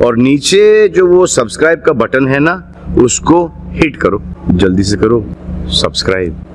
और नीचे जो वो सब्सक्राइब का बटन है ना, उसको हिट करो, जल्दी से करो सब्सक्राइब।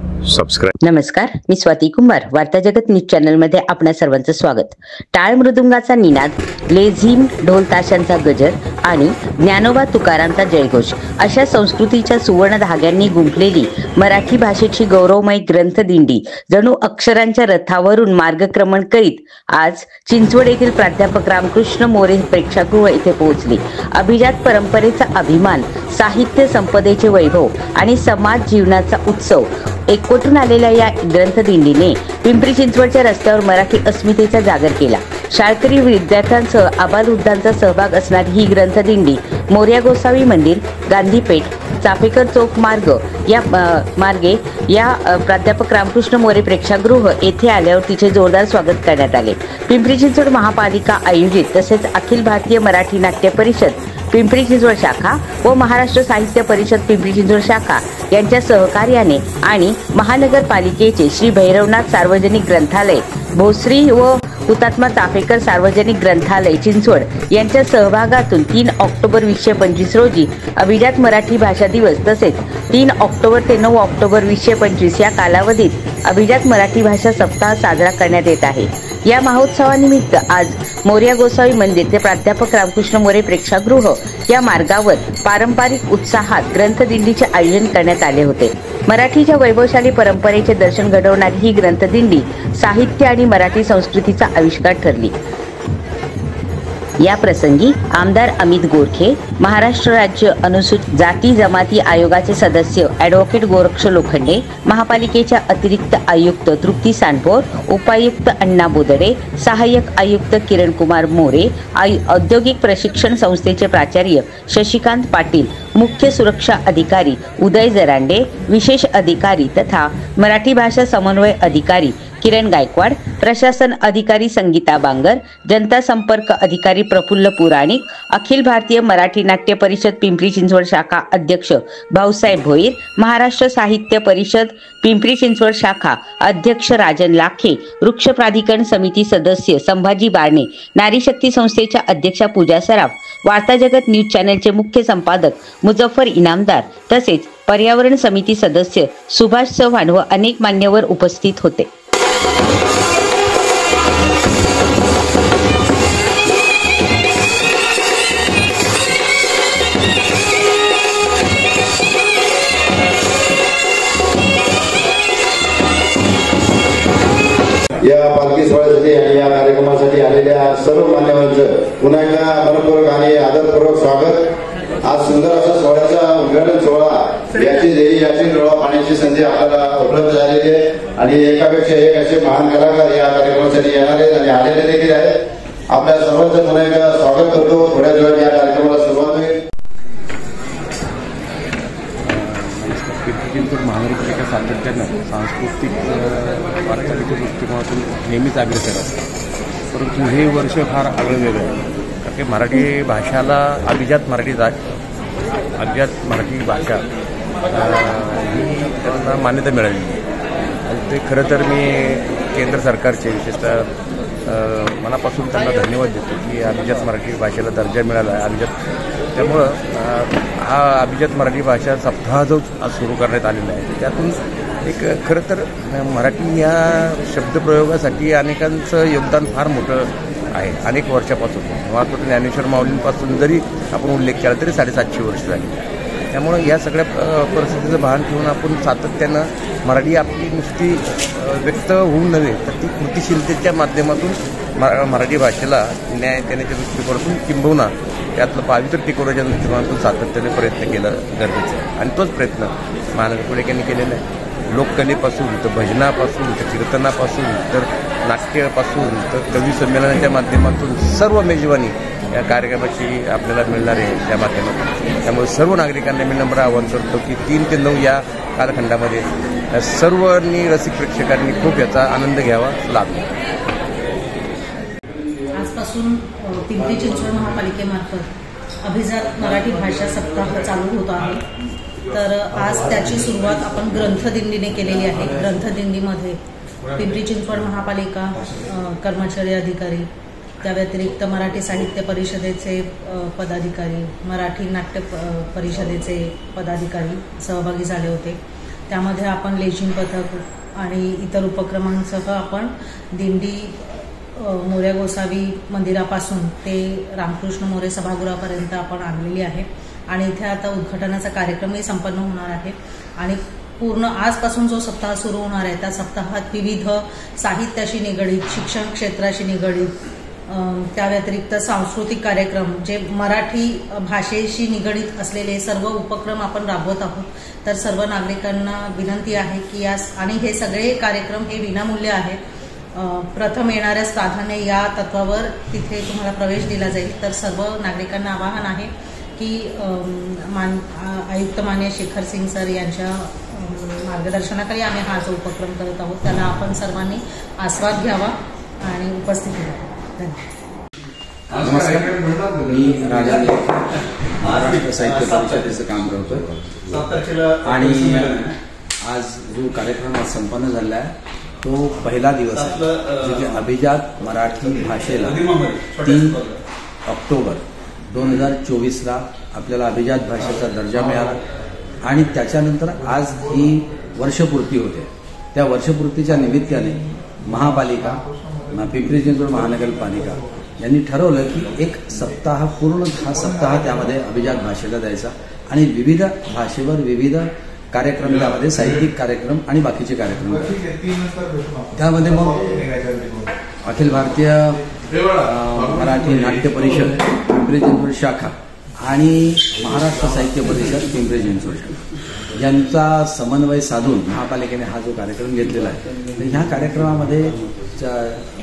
नमस्कार, मी स्वाती कुंभार, वार्ता जगत न्यूज चॅनल मध्ये आपणा सर्वांचं स्वागत। टाळ मृदुंगाचा निनाद, लेझिम, ढोल ताशांचा गजर आणि ज्ञानोबा तुकारामचा जयघोष अशा संस्कृतीच्या सुवर्ण धाग्यांनी गुंफलेली मराठी भाषेची गौरवमय ग्रंथदिंडी जणू अक्षरांच्या रथावरून मार्गक्रमण करीत आज चिंचवड येथील प्राध्यापक रामकृष्ण मोरे प्रेक्षागृह येथे पोहोचली। अभिजात परंपरेचा अभिमान, साहित्य संपदेचे वैभव आणि समाज जीवनाचा उत्सव एकवटून आलेल्या या ग्रंथदिंडीने पिंपरी चिंचवडच्या रस्त्यावर मराठी अस्मितेचा जागर केला। शाळकरी विद्यार्थ्यांसह आबालवृद्धांचा सहभाग असणारी ही ग्रंथदिंडी मोरया गोसावी मंदिर, गांधी पेठ, चाफेकर चौक मार्गे या प्राध्यापक रामकृष्ण मोरे प्रेक्षागृह येथे आल्यावर तिचे जोरदार स्वागत करण्यात आले। पिंपरी चिंचवड महापालिका आयोजित तसेच अखिल भारतीय मराठी नाट्य परिषद पिंपरी चिंचवड शाखा व महाराष्ट्र साहित्य परिषद पिंपरी चिंचवड शाखा यांच्या सहकार्याने आणि महानगरपालिकेचे श्री भैरवनाथ सार्वजनिक ग्रंथालय भोसरी व हुतात्मा चाफेकर सार्वजनिक ग्रंथालय चिंचवड यांच्या सहभागातून 3 ऑक्टोबर 2025 रोजी अभिजात मराठी भाषा दिवस तसेच 3 ऑक्टोबर ते 9 ऑक्टोबर 2025 या कालावधीत अभिजात मराठी भाषा सप्ताह साजरा करण्यात येत आहे। या महोत्सवानिमित्त आज मोरया गोसावी मंदिर ते प्राध्यापक रामकृष्ण मोरे प्रेक्षागृह या मार्गावर पारंपरिक उत्साहात ग्रंथदिंडीचे आयोजन करण्यात आले होते। मराठीच्या वैभवशाली परंपरेचे दर्शन घडवणारी ही ग्रंथदिंडी साहित्य आणि मराठी संस्कृतीचा आविष्कार ठरली। या प्रसंगी आमदार अमित गोरखे, महाराष्ट्र राज्य अनुसूचित जाती जमाती आयोगाचे सदस्य ॲडव्होकेट गोरक्ष लोखंडे, महापालिकेच्या अतिरिक्त आयुक्त तृप्ती सानपोर, उपायुक्त अण्णा बोदडे, सहाय्यक आयुक्त किरण कुमार मोरे, औद्योगिक प्रशिक्षण संस्थेचे प्राचार्य शशिकांत पाटील, मुख्य सुरक्षा अधिकारी उदय जरांडे, विशेष अधिकारी तथा मराठी भाषा समन्वय अधिकारी किरण गायकवाड, प्रशासन अधिकारी संगीता बांगर, जनता संपर्क अधिकारी प्रफुल्ल पुराणिक, अखिल भारतीय मराठी नाट्य परिषद पिंपरी चिंचवड शाखा अध्यक्ष भाऊसाहेब भोईर, महाराष्ट्र साहित्य परिषद पिंपरी चिंचवड शाखा अध्यक्ष राजन लाखे, वृक्ष प्राधिकरण समिती सदस्य संभाजी बारणे, नारी शक्ती संस्थेच्या अध्यक्षा पूजा सराफ, वार्ता जगत न्यूज चॅनलचे मुख्य संपादक मुजफ्फर इनामदार तसेच पर्यावरण समिती सदस्य सुभाष चव्हाण व अनेक मान्यवर उपस्थित होते। या पालखी सोहळ्यासाठी आणि या कार्यक्रमासाठी आलेल्या सर्व मान्यवरांचं पुन्हा एकदा मनपूर्वक आणि आदरपूर्वक स्वागत। आज सुंदर असा सोहळ्याचा उद्घाटन सोहळा याची डोळा पाहण्याची संधी आपल्याला उपलब्ध झालेली आहे आणि एकापेक्षा एक असे महान कलाकार या कार्यक्रमासाठी येणार आहेत आणि आलेले देखील आहेत। आपल्या सर्वांचं पुन्हा एकदा स्वागत करतो। थोड्या वेळात या कार्यक्रमाला सुरुवात होईल। चिंचवड महानगरपालिका सातत्यानं सांस्कृतिक वारशाच्या दृष्टिकोनातून नेहमीच अग्रेसर असतात, परंतु हे वर्ष फार आगळंवेगळं आहे। कारण की मराठी भाषाला अभिजात मराठी भाषा ही त्यांना मान्यता मिळाली आणि ते खरं तर मी केंद्र सरकारचे विशेषतः मनापासून त्यांना धन्यवाद देतो की अभिजात मराठी भाषेला दर्जा मिळाला आहे। अभिजात त्यामुळं हा अभिजात मराठी भाषा सप्ताह जो आज सुरू करण्यात आलेला आहे त्यातून एक खरं तर मराठी या शब्दप्रयोगासाठी अनेकांचं योगदान फार मोठं आहे। अनेक वर्षापासून महात्मा ज्ञानेश्वर माऊलींपासून जरी आपण उल्लेख केला तरी 750 वर्ष झाली। त्यामुळं या सगळ्या परिस्थितीचं भान ठेवून आपण सातत्यानं मराठी आपली नुसती व्यक्त होऊ नव्हे तर ती कृतिशीलतेच्या माध्यमातून मराठी भाषेला न्याय देण्याच्या दृष्टिकोनातून किंबहुना त्यातलं पावित्र्य टिकवण्याच्या दृष्टिकोनातून सातत्याने प्रयत्न केला गरजेचं आहे आणि तोच प्रयत्न महानगरपालिकेने केलेला आहे। लोककलेपासून तर भजनापासून तर कीर्तनापासून तर नाट्यापासून तर कवी संमेलनाच्या माध्यमातून सर्व मेजवानी या कार्यक्रमाची आपल्याला मिळणार आहे त्या माध्यमातून। त्यामुळे सर्व नागरिकांना मी नम्र आवाहन करतो की 3 ते 9 या कालखंडामध्ये सर्वांनी रसिक प्रेक्षकांनी खूप याचा आनंद घ्यावा, लाभ आजपासून पिंपरी चिंचवड महापालिकेमार्फत अभिजात मराठी भाषा सप्ताह चालू होत आहे। तर आज त्याची सुरुवात आपण ग्रंथदिंडीने केलेली आहे। ग्रंथदिंडीमध्ये पिंपरी चिंचवड महापालिका कर्मचारी अधिकारी त्या व्यतिरिक्त मराठी साहित्य परिषदेचे पदाधिकारी, मराठी नाट्य परिषदेचे पदाधिकारी सहभागी झाले होते. त्यामध्ये आपण लेझिम पथक आणि इतर उपक्रमांसह आपण दिंडी मोरया गोसावी मंदिरापासून ते रामकृष्ण मोरे सभागृहापर्यंत आपण आणलेली आहे आणि इथे आता उद्घाटनाचा कार्यक्रमही संपन्न होणार आहे. आणि पूर्ण आजपासून जो सप्ताह सुरू होणार आहे त्या सप्ताहात विविध साहित्याशी निगडीत, शिक्षण क्षेत्राशी निगडीत, त्या व्यतिरिक्त सांस्कृतिक कार्यक्रम, जे मराठी भाषेशी निगडीत असलेले सर्व उपक्रम आपण राबवत आहोत. तर सर्व नागरिकांना विनंती आहे की आणि हे सगळे कार्यक्रम हे विनामूल्य आहेत. प्रथम येणाऱ्यास प्राधान्य या तत्वावर तिथे तुम्हाला प्रवेश दिला जाईल. तर सर्व नागरिकांना आवाहन आहे की आयुक्त मान्य शेखर सिंग सर यांच्या मार्गदर्शनाखाली आम्ही हा जो उपक्रम करत आहोत त्याला आपण सर्वांनी आस्वाद घ्यावा आणि उपस्थित राहावं. धन्यवाद. नमस्कार, मी राजा महाराष्ट्र साहित्य परिषदेचं काम करतोय आणि आज जो कार्यक्रम संपन्न झाला आहे तो पहिला दिवस आहे. जे अभिजात मराठी भाषेला 3 ऑक्टोबर 2024ला आपल्याला अभिजात भाषेचा दर्जा मिळाला आणि त्याच्यानंतर आज ही वर्षपूर्ती होते. त्या वर्षपूर्तीच्या निमित्ताने महापालिका, पिंपरी चिंचवड महानगरपालिका यांनी ठरवलं की एक सप्ताह, पूर्ण हा सप्ताह त्यामध्ये अभिजात भाषेला द्यायचा आणि विविध भाषेवर विविध कार्यक्रम, त्यामध्ये साहित्यिक कार्यक्रम आणि बाकीचे कार्यक्रम. त्यामध्ये मग अखिल भारतीय मराठी नाट्य परिषद पिंपरी चिंचवड शाखा आणि महाराष्ट्र साहित्य परिषद पिंपरी चिंचवड शाखा यांचा समन्वय साधून महापालिकेने हा जो कार्यक्रम घेतलेला आहे. तर ह्या कार्यक्रमामध्ये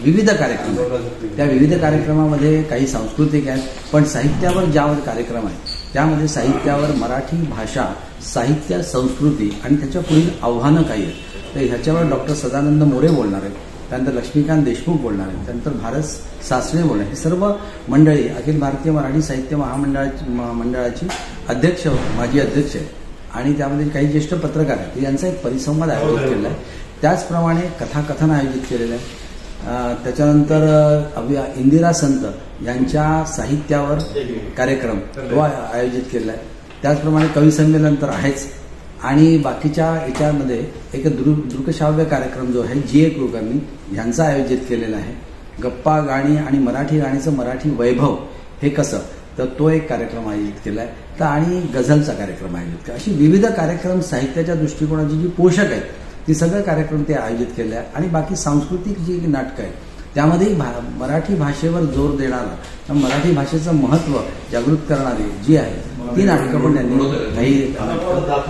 विविध कार्यक्रम आहेत. त्या विविध कार्यक्रमामध्ये काही सांस्कृतिक आहेत, पण साहित्यावर ज्यावर कार्यक्रम आहे त्यामध्ये साहित्यावर मराठी भाषा, साहित्य, संस्कृती आणि त्याच्या पुढील आव्हानं काही आहेत. तर ह्याच्यावर डॉक्टर सदानंद मोरे बोलणार आहेत, त्यानंतर लक्ष्मीकांत देशमुख बोलणार आहेत, त्यानंतर भारत सासणे बोलणार. ही सर्व मंडळी अखिल भारतीय मराठी साहित्य मंडळाची अध्यक्ष, माजी अध्यक्ष आहे आणि त्यामध्ये काही ज्येष्ठ पत्रकार आहेत. यांचा एक परिसंवाद आयोजित केलेला आहे. त्याचप्रमाणे कथाकथन आयोजित केलेलं आहे. त्याच्यानंतर इंदिरा संत यांच्या साहित्यावर कार्यक्रम तो आयोजित केलेला आहे. त्याचप्रमाणे कवी संमेलन तर आहेच आणि बाकीच्या याच्यामध्ये एक दृकश्राव्य कार्यक्रम जो आहे GA कुलकर्णी यांचा आयोजित केलेला आहे. गप्पा, गाणी आणि मराठी गाणीचं मराठी वैभव हे कसं, तर तो एक कार्यक्रम आयोजित केला आहे. तर आणि गझलचा कार्यक्रम आयोजित केला. अशी विविध कार्यक्रम साहित्याच्या दृष्टिकोनाची जी पोषक आहेत ती सगळे कार्यक्रम ते आयोजित केले आहे. आणि बाकी सांस्कृतिक जी नाटकं आहेत त्यामध्येही मराठी भाषेवर जोर देणारं, मराठी भाषेचं महत्त्व जागृत करणारी जी आहे ती नाटकं पण त्यांनी काही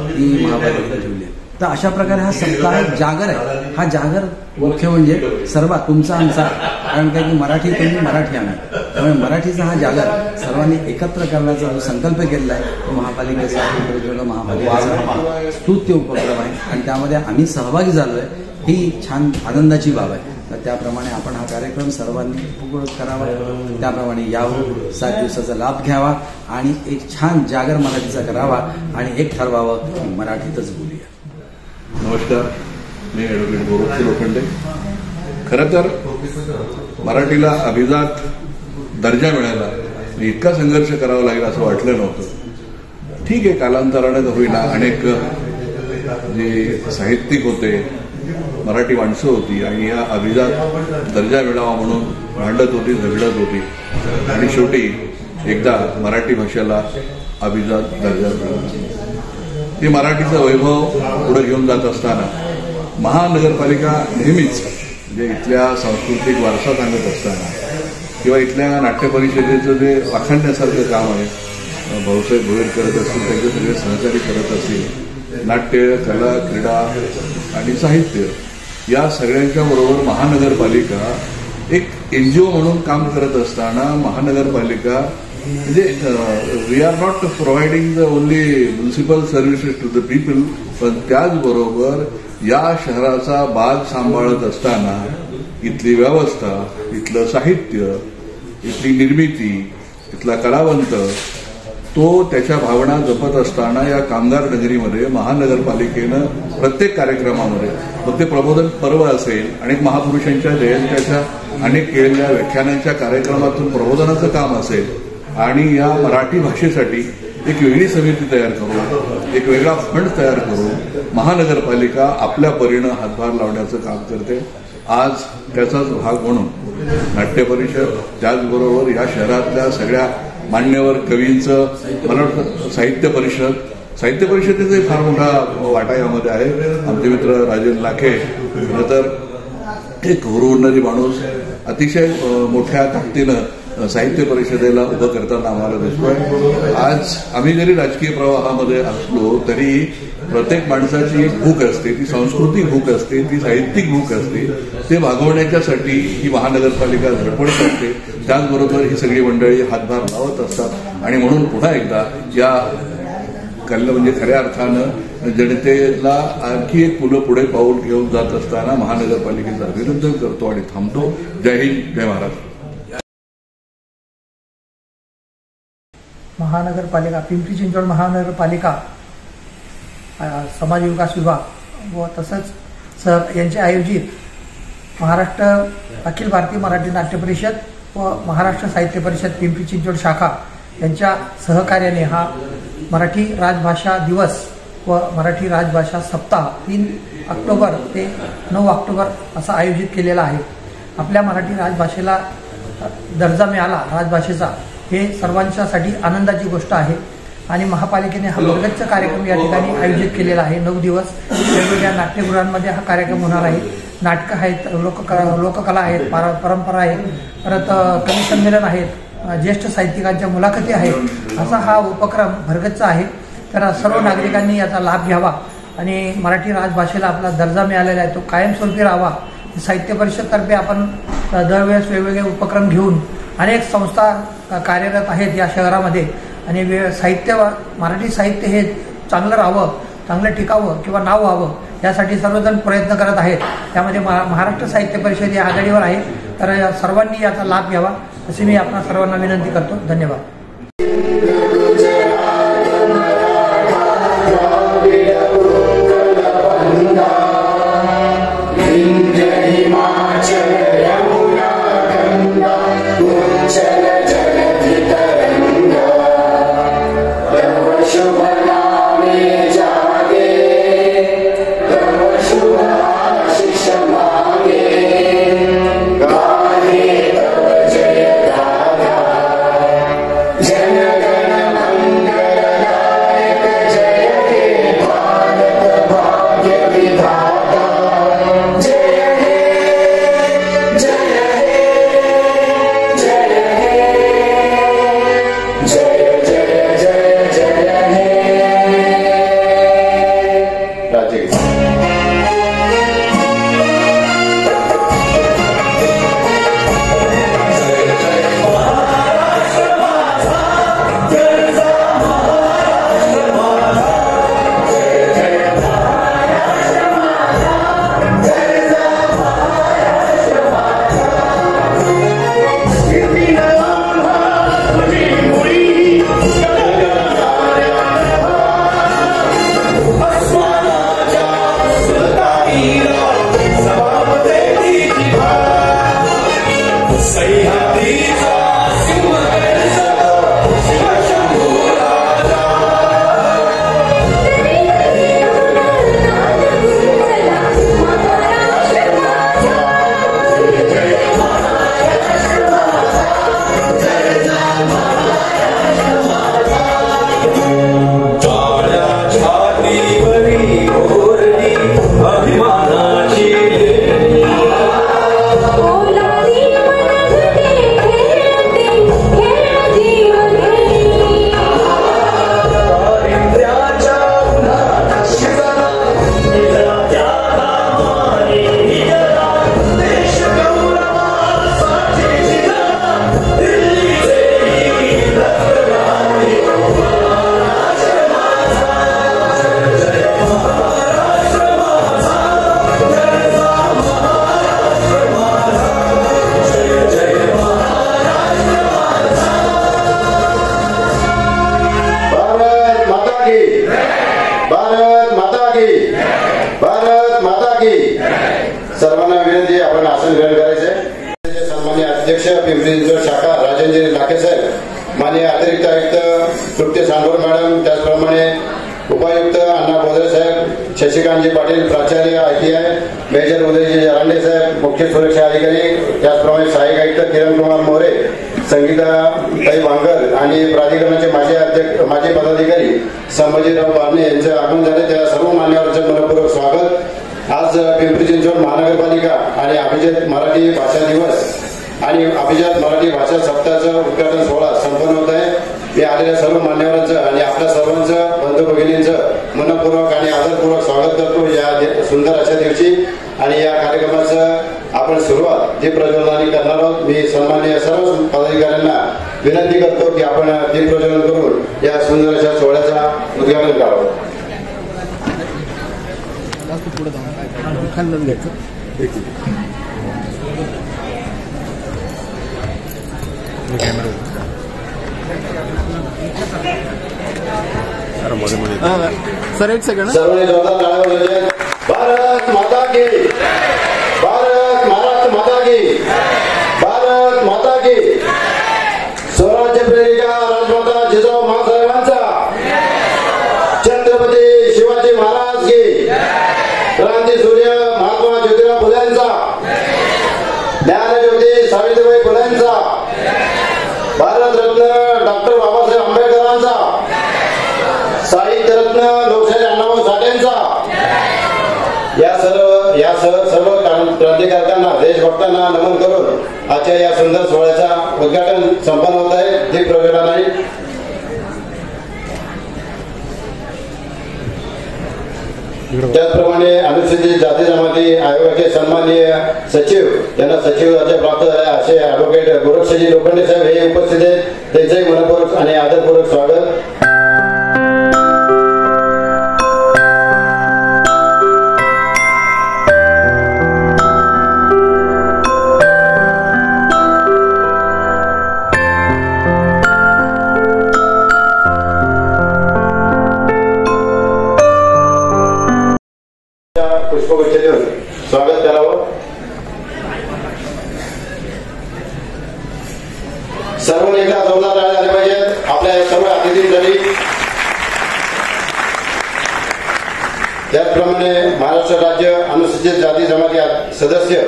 ती महापालिकेला ठेवली आहे. तर अशा प्रकारे हा सप्ताह एक जागर आहे. हा जागर मुख्य म्हणजे सर्वात तुमचा आमचा, कारण काय की मराठी तुम्ही, मराठी आम्ही, त्यामुळे मराठीचा हा जागर सर्वांनी एकत्र करण्याचा जो संकल्प केलेला आहे तो महापालिकेचा स्तुत्य उपक्रम आहे आणि त्यामध्ये आम्ही सहभागी झालो आहे. ही छान आनंदाची बाब आहे. तर त्याप्रमाणे आपण हा कार्यक्रम सर्वांनी करावा, त्याप्रमाणे यावं, 7 दिवसाचा लाभ घ्यावा आणि एक छान जागर मराठीचा करावा आणि एक ठरवावं की मराठीतच बोलूया. नमस्कार, मी ॲडव्होकेट गोरख लोखंडे. खरं तर मराठीला अभिजात दर्जा मिळाला, इतका संघर्ष करावा लागेल असं वाटलं नव्हतं. ठीक आहे, कालांतराने होईना अनेक जे साहित्यिक होते, मराठी माणसं होती आणि या अभिजात दर्जा मिळावा म्हणून भांडत होती, झगडत होती आणि शेवटी एकदा मराठी भाषेला अभिजात दर्जा मिळाला. ते मराठीचं वैभव पुढे घेऊन जात असताना महानगरपालिका नेहमीच म्हणजे इथल्या सांस्कृतिक वारसा सांगत असताना किंवा इथल्या नाट्य परिषदेचं जे वाखाणण्यासारखं काम आहे, भाऊसाहेब भोईर करत असतील, त्यांचे सगळे सहकारी करत असतील, नाट्य, कला, क्रीडा आणि साहित्य या सगळ्यांच्या बरोबर महानगरपालिका एक NGO म्हणून काम करत असताना महानगरपालिका म्हणजे we are not providing the only municipal services to the people, पण त्याचबरोबर या शहराचा बाग सांभाळत असताना इथली व्यवस्था, इथलं साहित्य, इथली निर्मिती, इथला कलावंत तो त्याच्या भावना जपत असताना या कामगार नगरीमध्ये महानगरपालिकेनं प्रत्येक कार्यक्रमामध्ये मग ते प्रबोधन पर्व असेल, अनेक महापुरुषांच्या जयंत्याच्या अनेक केलेल्या व्याख्यानांच्या कार्यक्रमातून प्रबोधनाचं काम असेल, आणि या मराठी भाषेसाठी एक वेगळी समिती तयार करू, एक वेगळा फंड तयार करू महानगरपालिका आपल्या परीनं हातभार लावण्याचं काम करते. आज त्याचाच भाग म्हणून नाट्य परिषद, त्याचबरोबर या शहरातल्या सगळ्या मान्यवर कवींचं, मला वाटतं साहित्य परिषदेचा फार मोठा वाटा यामध्ये आहे. आमचे मित्र राजेंद्र लाखे खरं तर एक हुरहुरणारी माणूस, अतिशय मोठ्या ताकदीनं साहित्य परिषदेला उभं करताना आम्हाला दिसतोय. आज आम्ही जरी राजकीय प्रवाहामध्ये असलो तरी प्रत्येक माणसाची एक भूक असते, ती सांस्कृतिक भूक असते, ती साहित्यिक भूक असते. ते भागवण्याच्यासाठी ही महानगरपालिका धडपड करते. त्याचबरोबर ही सगळी मंडळी हातभार लावत असतात. आणि म्हणून पुन्हा एकदा या म्हणजे खऱ्या अर्थानं जनतेला आणखी एक पुढे पाऊल घेऊन जात असताना महानगरपालिकेचं अभिनंदन करतो आणि थांबतो. जय हिंद, जय महाराष्ट्र. महानगरपालिका, पिंपरी चिंचवड महानगरपालिका समाज विकास विभाग व तसंच यांचे आयोजित महाराष्ट्र अखिल भारतीय मराठी नाट्य परिषद व महाराष्ट्र साहित्य परिषद पिंपरी चिंचवड शाखा यांच्या सहकार्याने हा मराठी राजभाषा दिवस व मराठी राजभाषा सप्ताह 3 ऑक्टोबर ते 9 ऑक्टोबर असा आयोजित केलेला आहे. आपल्या मराठी राजभाषेला दर्जा मिळाला राजभाषेचा, हे सर्वांच्यासाठी आनंदाची गोष्ट आहे. आणि महापालिकेने हा भरगच्च कार्यक्रम या ठिकाणी आयोजित केलेला आहे. 9 दिवस वेगवेगळ्या नाट्यगृहांमध्ये हा कार्यक्रम होणार आहे. नाटकं आहेत, लोककला आहेत, परंपरा आहेत, परत कवी संमेलन आहेत, ज्येष्ठ साहित्यिकांच्या मुलाखती आहेत. असा हा उपक्रम भरगच्च आहे. तर सर्व नागरिकांनी याचा लाभ घ्यावा आणि मराठी राजभाषेला आपला दर्जा मिळालेला आहे तो कायमस्वरूपी राहावा. साहित्य परिषदतर्फे आपण दरवेळेस वेगवेगळे उपक्रम घेऊन अनेक संस्था कार्यरत आहेत या शहरामध्ये. आणि मराठी साहित्य हे चांगलं राहावं, चांगलं टिकावं किंवा नाव व्हावं यासाठी सर्वजण प्रयत्न करत आहेत. त्यामध्ये महाराष्ट्र साहित्य परिषद या आघाडीवर आहे. तर सर्वांनी याचा लाभ घ्यावा अशी मी आपणा सर्वांना विनंती करतो. धन्यवाद. की सर्वांना विनंती आपण आसन ग्रहण करायचे। सन्माननीय अध्यक्ष पिंपरी चिंचवड शाखा राजेंद्र लाखे साहेब, माननीय अतिरिक्त आयुक्त तृप्ती सांगोर मॅडम, त्याचप्रमाणे उपायुक्त अण्णा बोधरे साहेब, शशिकांतजी पाटील प्राचार्य ITI, मेजर उदयजी जरांडे साहेब मुख्य सुरक्षा अधिकारी, त्याचप्रमाणे सहाय्यक आयुक्त किरण कुमार मोरे, संगीताताई वांगर आणि प्राधिकरणाचे माजी पदाधिकारी संभाजीराव बारणे यांचे आगमन झाले। त्या सर्व मान्यवरांचे मनपूर्वक स्वागत। आज पिंपरी चिंचवड महानगरपालिका आणि अभिजात मराठी भाषा दिवस आणि अभिजात मराठी भाषा सप्ताहाचं उद्घाटन सोहळा संपन्न होत आहे। मी आलेल्या सर्व मान्यवरांचं आणि आपल्या सर्वांचं बंधू भगिनींचं मनपूर्वक आणि आदरपूर्वक स्वागत करतो या सुंदर अशा दिवशी। आणि या कार्यक्रमाचं आपण सुरुवात दीपप्रज्वलनाने करणार आहोत। मी सन्माननीय सर्व पदाधिकाऱ्यांना विनंती करतो की आपण दीपप्रज्वलन करून या सुंदर अशा सोहळ्याचा उद्घाटन करावं। सर एक सेकंड, सर्वांनी जोरदार टाळ्या वाजवायच्या। भारत माता की, भारत महाराष्ट्र माता की, भारत माता की। स्वराज्य प्रेरिका राजमाता जिजाऊ माँसाहेबांचा, छत्रपती शिवाजी महाराज की, क्रांती सूर्य महात्मा ज्योतिराव फुलेंचा, ज्ञानज्योती सावित्रीबाई फुलेंचा, भारतरत्न डॉक्टर बाबासाहेब आंबेडकरांचा, साहित्यरत्न लोकशाही अण्णाभाऊ साठेंचा, या सर्व क्रांतिकारकांना देशभक्तांना नमन करून आजच्या या सुंदर सोहळ्याचा उद्घाटन संपन्न होत आहे दीपप्रज्वलनाने। त्याचप्रमाणे अनुसूचित जाती जमाती आयोगाचे सन्माननीय सचिव यांना सचिव दर्जा प्राप्त झाला असे ॲडव्होकेट गोरक्षजी लोखंडे साहेब हे उपस्थित आहेत। त्यांचंही मनपूर्वक आणि आदरपूर्वक स्वागत। पुष्पगुच्छ देऊन स्वागत करावं। सर्व एकदा जोरदार टाळ्या झाल्या पाहिजेत आपल्या सर्व अतिथींसाठी। त्याचप्रमाणे महाराष्ट्र राज्य अनुसूचित जाती जमाती सदस्य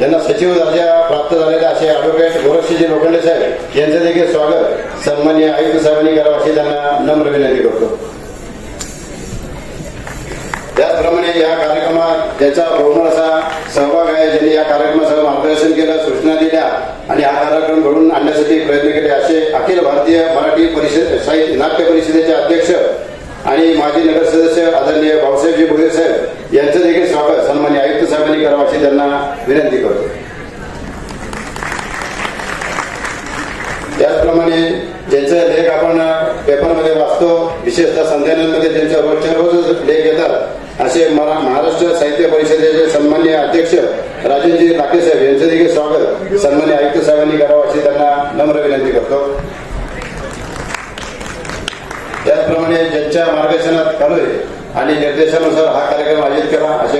यांना सचिव दर्जा प्राप्त झालेले असे ॲडव्होकेट गोरक्षजी लोखंडे साहेब यांचे देखील स्वागत सन्माननीय आयुक्त साहेबांनी करावं अशी त्यांना नम्र विनंती करतो। त्याचप्रमाणे या कार्यक्रमात ज्याचा बहुमोल असा सहभाग आहे, ज्यांनी या कार्यक्रमासह मार्गदर्शन केलं, सूचना दिल्या आणि हा कार्यक्रम घडवून आणण्यासाठी प्रयत्न केले असे अखिल भारतीय मराठी परिषद साहित्य नाट्य परिषदेचे अध्यक्ष आणि माजी नगर सदस्य आदरणीय भाऊसाहेबजी भोईर साहेब यांचं देखील स्वागत सन्माननीय आयुक्त साहेबांनी करावं अशी त्यांना विनंती करतो। त्याचप्रमाणे ज्यांचे लेख आपण पेपरमध्ये वाचतो, विशेषतः संध्यानंदमध्ये ज्यांचे रोजच्या रोज लेख येतात असे महाराष्ट्र साहित्य परिषदेचे सन्माननीय अध्यक्ष राजेंद्र लाखे साहेब यांचे देखील स्वागत सन्माननीय आयुक्त साहेबांनी करावं अशी त्यांना नम्र विनंती करतो। त्याचप्रमाणे ज्यांच्या मार्गदर्शनात चालू आहे आणि निर्देशानुसार हा कार्यक्रम आयोजित करा असे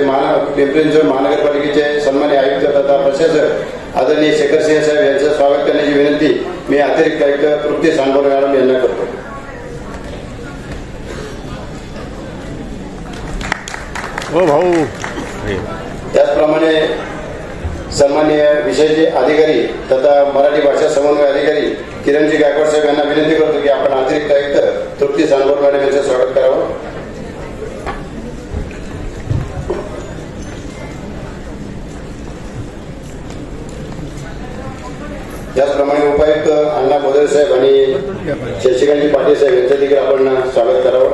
पिंपरी चिंचवड महानगरपालिकेचे सन्माननीय आयुक्त तथा प्रशासक आदरणीय शेखरसिंह साहेब यांचं स्वागत करण्याची विनंती मी अतिरिक्त आयुक्त तृप्ती सांगोर मॅडम यांना करतो। हो भाऊ। त्याचप्रमाणे सन्माननीय विषयाचे अधिकारी तथा मराठी भाषा समन्वय अधिकारी किरणजी गायकवाड साहेब यांना विनंती करतो की आपण अतिरिक्त आयुक्त तृप्ती सांगोर मॅडम यांचं स्वागत करावं। त्याचप्रमाणे उपायुक्त अण्णा बोधरे साहेब आणि शशिकांतजी पाटील साहेब यांचं देखील आपण स्वागत करावं।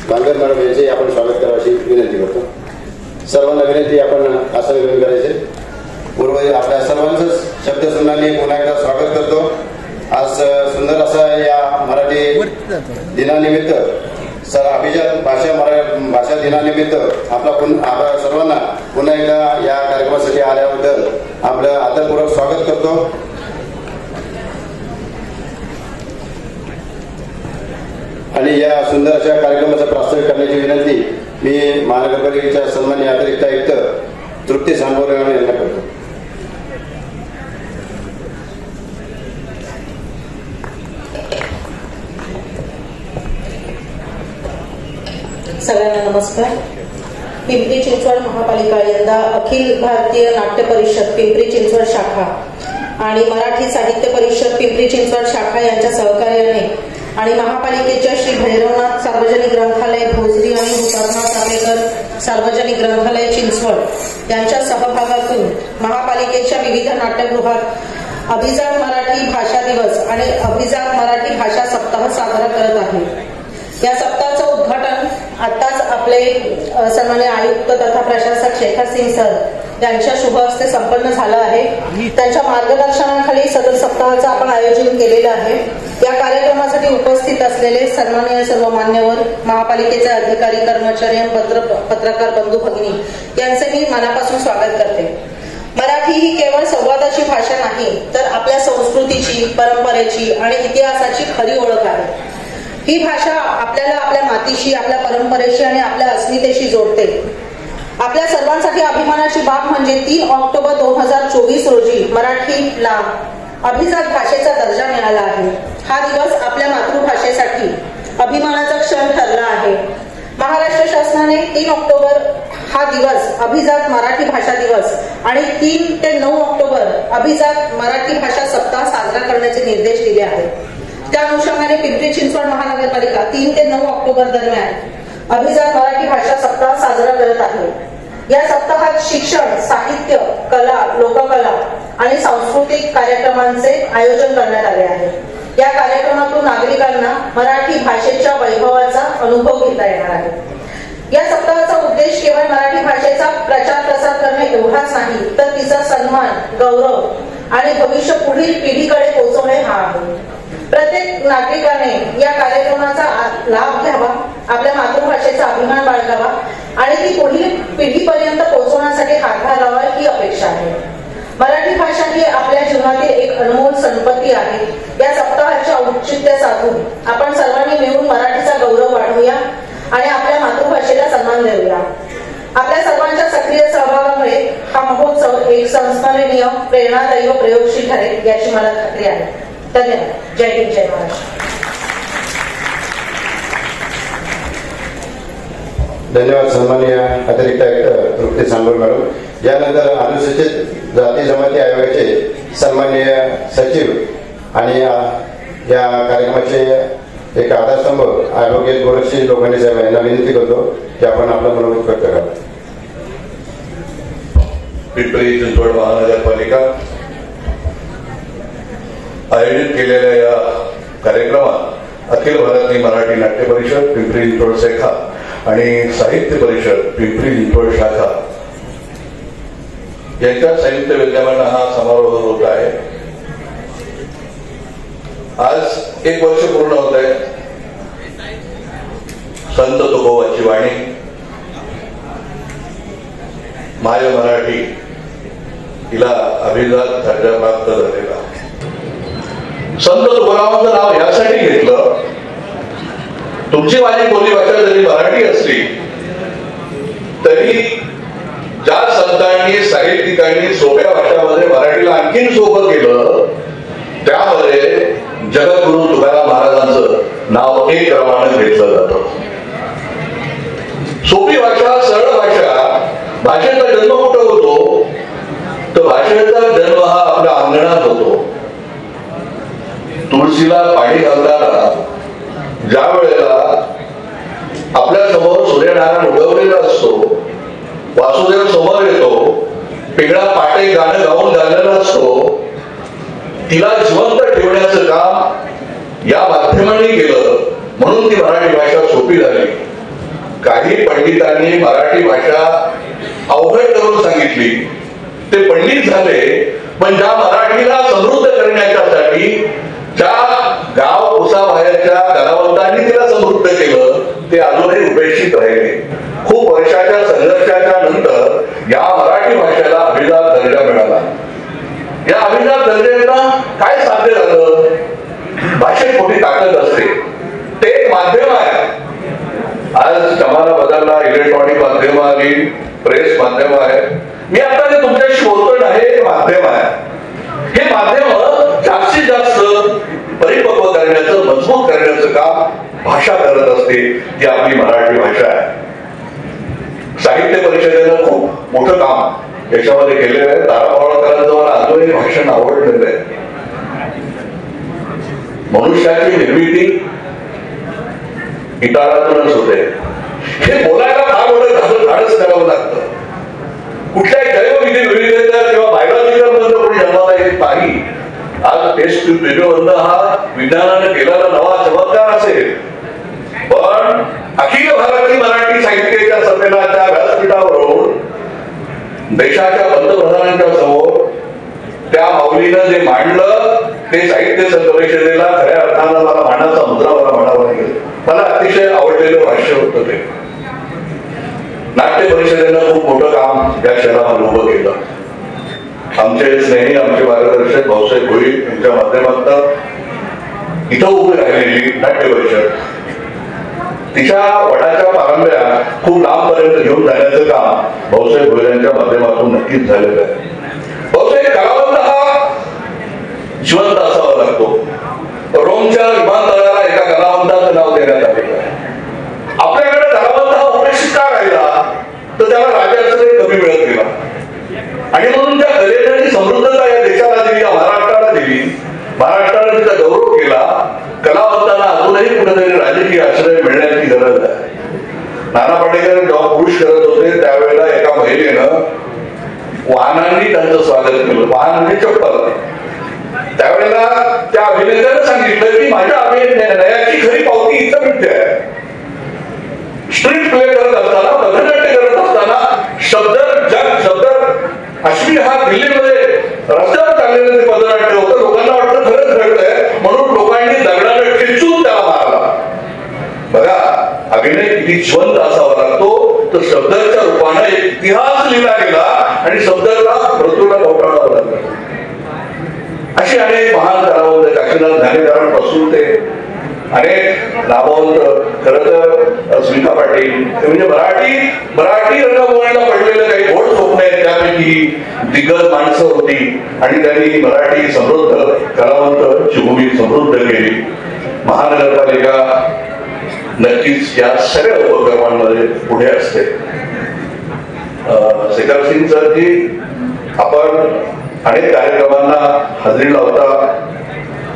बांगर मॅडम यांचे आपण स्वागत करावं अशी विनंती करतो। सर्वांना विनंती आपण आसन ग्रहण करायचे। पूर्व आपल्या सर्वांचं शब्दसुमनाने पुन्हा एकदा स्वागत करतो। आज सुंदर असा या मराठी दिनानिमित्त अभिजात भाषा दिनानिमित्त आपल्या सर्वांना पुन्हा एकदा या कार्यक्रमासाठी आल्याबद्दल आपलं आदरपूर्वक स्वागत करतो। आणि या सुंदर अशा कार्यक्रमाचा प्रास्ताविक करण्याची विनंती मी महानगरपालिकेच्या सन्माननीय अतिरिक्त आयुक्त तृप्ती सांगोरेकर यांना करतो. सगळ्यांना नमस्कार. पिंपरी चिंचवड महापालिका यंदा अखिल भारतीय नाट्य परिषद पिंपरी चिंचवड शाखा आणि मराठी साहित्य परिषद पिंपरी चिंचवड शाखा यांच्या सहकार्याने आणि महापालिकेच्या श्री भैरवनाथ सार्वजनिक ग्रंथालय भोसरी आणि हुतात्मा चापेकर सार्वजनिक ग्रंथालय चिंचवड यांच्या सहभागातून महापालिकेच्या विविध नाट्यगृहात अभिजात मराठी भाषा दिवस आणि अभिजात मराठी भाषा सप्ताह साजरा करत आहे. या सप्ताहाचं उद्घाटन आताच आपले सन्माननीय आयुक्त तथा प्रशासक शेखर सिंग सर यांच्या शुभ हस्ते संपन्न झालं आहे. त्यांच्या मार्गदर्शनाखाली सदर सप्ताहाचं आपण आयोजन केलेलं आहे. या कार्यक्रमासाठी उपस्थित असलेले सन्माननीय सर्व मान्यवर, महापालिकेचे अधिकारी, कर्मचारी, पत्रकार बंधू भगिनी यांचे मी मनापासून स्वागत करते. मराठी ही केवळ संवादाची भाषा नाही, तर आपल्या संस्कृतीची, परंपरेची आणि इतिहासाची खरी ओळख आहे. ही भाषा आपल्याला आपल्या मातीशी, आपल्या परंपरेशी आणि आपल्या अस्मितेशी जोडते. आपल्या सर्वांसाठी अभिमानाची बाब म्हणजे 3 ऑक्टोबर 2024 रोजी मराठीला अभिजात भाषेचा दर्जा मिळाला आहे. हा दिवस आपल्या मातृभाषेसाठी अभिमानाचा क्षण ठरला आहे. महाराष्ट्र शासनाने 3 ऑक्टोबर हा दिवस अभिजात मराठी भाषा दिवस आणि 3 ते 9 ऑक्टोबर अभिजात मराठी भाषा सप्ताह साजरा करण्याचे निर्देश दिले आहेत. त्या अनुषंगाने पिंपरी चिंचवड महानगरपालिका 3 ते 9 ऑक्टोबर दरम्यान अभिजात मराठी भाषा सप्ताह साजरा करत आहे. या सप्ताहात शिक्षण, साहित्य, कला, लोककला आणि सांस्कृतिक कार्यक्रमांचे आयोजन करण्यात आले आहे. या कार्यक्रमातून नागरिकांना मराठी भाषेच्या वैभवाचा अनुभव घेता येणार आहे. या सप्ताहाचा उद्देश केवळ मराठी भाषेचा प्रचार प्रसार करणे एवढाच नाही, तर तिचा सन्मान, गौरव आणि भविष्य पुढील पिढीकडे पोहोचवणे हा आहे. प्रत्येक नागरिकाने या कार्यक्रमाचा लाभ घ्यावा, आपल्या मातृभाषेचा अभिमान बाळगावा आणि ती पुढील पिढीपर्यंत पोहोचवण्यासाठी हातभार लावा ही अपेक्षा आहे. मराठी भाषा ही आपल्या जीवनातील एक अनमोल संपत्ती आहे. या सप्ताहाचे औचित्य साधून आपण सर्वांनी मिळून मराठीचा गौरव वाढवूया आणि आपल्या मातृभाषेला सन्मान देऊया. आपल्या सर्वांच्या सक्रिय सहभागामुळे हा महोत्सव एक संस्मरणीय, प्रेरणादायी व प्रयोगशील ठरेल याची मला खात्री आहे. धन्यवाद. जय हिंद, जय महाराष्ट्र. धन्यवाद सन्माननीय अतिरिक्त आयुक्त तृप्ती सांगोर मॅडम. यानंतर अनुसूचित जाती जमाती आयोगाचे सन्माननीय सचिव आणि या कार्यक्रमाचे एक आधारस्तंभ ॲडव्होकेट गोरक्षी लोखंडे साहेब यांना विनंती करतो की आपण आपलं मनोगत व्यक्त करावं. पिंपरी चिंचवड महानगरपालिका आयोजित केलेल्या या कार्यक्रमात अखिल भारतीय मराठी नाट्य परिषद पिंपरी चिंचवड शाखा आणि साहित्य परिषद पिंपरी चिंचवड शाखा यांच्या संयुक्त विद्यमानं हा समारोह होत आहे. आज 1 वर्ष पूर्ण होत आहे. संत तुकोबाची वाणी, माय मराठी हिला अभिजात दर्जा प्राप्त झालेला. संत तुकारामांचं नाव यासाठी घेतलं, तुमची माझी बोलीभाषा जरी मराठी असली तरी ज्या संतांनी, साहित्यिकांनी सोप्या भाषामध्ये मराठीला आणखीन सोपं केलं, त्यामध्ये जगद्गुरु तुकाराम महाराजांचं नाव एक क्रमाने घेतलं जातं. सोपी भाषा, सरळ भाषा, भाषेचा जन्म कुठं होतो तर भाषेचा जन्म हा आपल्या अंगणात होतो. तुळशीला पाणी घालताना ज्या वेळेला आपल्या समोर सूर्यनारायण उगवलेला असतो, वासुदेव समोर येतो, पिंगळा पाटे गाणं गाऊन झालेला असतो, तिला जिवंत ठेवण्याचं काम या माध्यमांनी केलं, म्हणून ती मराठी भाषा सोपी झाली. काही पंडितांनी मराठी भाषा अवघड करून सांगितली, ते पंडित झाले, पण ज्या मराठीला समृद्ध करण्यासाठी ज्या गाव कुसाबाहेरच्या कलावंतांनी तिला समृद्ध केलं, ते अजूनही उपेक्षित राहिले. खूप वर्षाच्या संघर्षाच्या नंतर या मराठी भाषेला अभिजात दर्जा मिळाला. या अभिजात दर्जाला काय साध्य झालं? भाषेत मोठी ताकद असते, ते एक माध्यम आहे. आज जमाना बदलला, इलेक्ट्रॉनिक माध्यम आली, प्रेस माध्यम आहे. मी आता जे तुमच्याशी बोलतोय ना, हे माध्यम आहे. हे माध्यम जास्तीत जास्त परिपक्व करण्याचं, मजबूत करण्याचं काम भाषा करत असते, जी आपली मराठी भाषा आहे. साहित्य परिषदेनं खूप मोठं काम याच्यामध्ये केलेलं आहे. तारापावळकरांचं मला अजूनही भाषण आवडलेलं आहे. मनुष्याची निर्मिती इटाळातूनच होते. हे बोलायला फार मोठं धाडस करावं लागतं. कुठल्याही जैवविधी विविधता किंवा बायोलॉजिकल मधलं कोणी जन्माला येत नाही. आज टेस्ट ट्यूब हा विज्ञानाने केलेला नवा चमत्कार असेल, पण अखिल भारतीय मराठी साहित्याच्या संमेलनाच्या व्यासपीठावरून देशाच्या पंतप्रधानांच्या समोर त्या माऊलीनं जे मांडलं ते साहित्य परिषदेला खऱ्या अर्थानं मला मानाचा मुद्रा मला म्हणावा लागेल. मला अतिशय आवडलेलं भाष्य होतं ते. नाट्य परिषदेनं खूप मोठं काम या शहरामध्ये उभं केलं. आमचे स्नेही, आमचे मार्गदर्शक भाऊसाहेब भोईर यांच्या माध्यमातून इथं उभी राहिलेली नाट्य परिषद, तिच्या वडाच्या पारंब्या खूप लांबपर्यंत घेऊन जाण्याचं काम भाऊसाहेब भोईर यांच्या माध्यमातून नक्कीच झालेलं आहे. भाऊसाहेब कलावंत हा जिवंत असावा लागतो. रोमच्या विमानतळाला एका कलावंताचं नाव देण्यात आलेलं आहे. आपल्याकडे कलावंत हा उपेक्षित का राहिला, तर त्याला राज्याचं काही कमी मिळत गेला. आणि म्हणून त्या कलेने जी समृद्धता या देशाला दिली, या महाराष्ट्राला दिली, महाराष्ट्राने तिचा गौरव केला. कलावंतांना अजूनही कुठेतरी राजकीय आश्रय मिळण्याची गरज आहे. नाना पाटेकर जेव्हा पुरुष करत होते त्यावेळेला एका महिलेनं वाहनांनी त्यांचं स्वागत केलं. वाहन म्हणजे चप्पल. त्यावेळेला त्या अभिनेत्यानं सांगितलं की माझ्या अभिनयाची खरी पावती इथं मिळते. स्ट्रीट प्ले करत असताना, पथनाट्य करत असताना शब्द अश्विनी हा दिल्लीमध्ये रस्त्यावर चाललेलं ते पथनाट्य होतं. लोकांना वाटतं खरंच घडतंय, म्हणून लोकांनी दगडाने ठेचून त्याला मारला. बघा, अभिनय किती जिवंत असावा लागतो, तर शब्दाच्या रूपाने एक इतिहास लिहिला गेला आणि शब्दाला मृत्यूला घोटाळावं लागलं. अशी अनेक महान कलावंत, काशीनाथ ज्ञानेश्वरांपासून ते अनेक नामवंत, खरं तर स्मिता पाटील, म्हणजे मराठी रंगभूमीला पडलेलं काही गोड स्वप्न आहेत, त्यापैकी दिग्गज माणसं होती आणि त्यांनी मराठी समृद्ध कलावंतची भूमी समृद्ध केली. महानगरपालिका नक्कीच या सगळ्या उपक्रमांमध्ये पुढे असते. शेखर सिंग सरजी, आपण अनेक कार्यक्रमांना हजेरी लावता,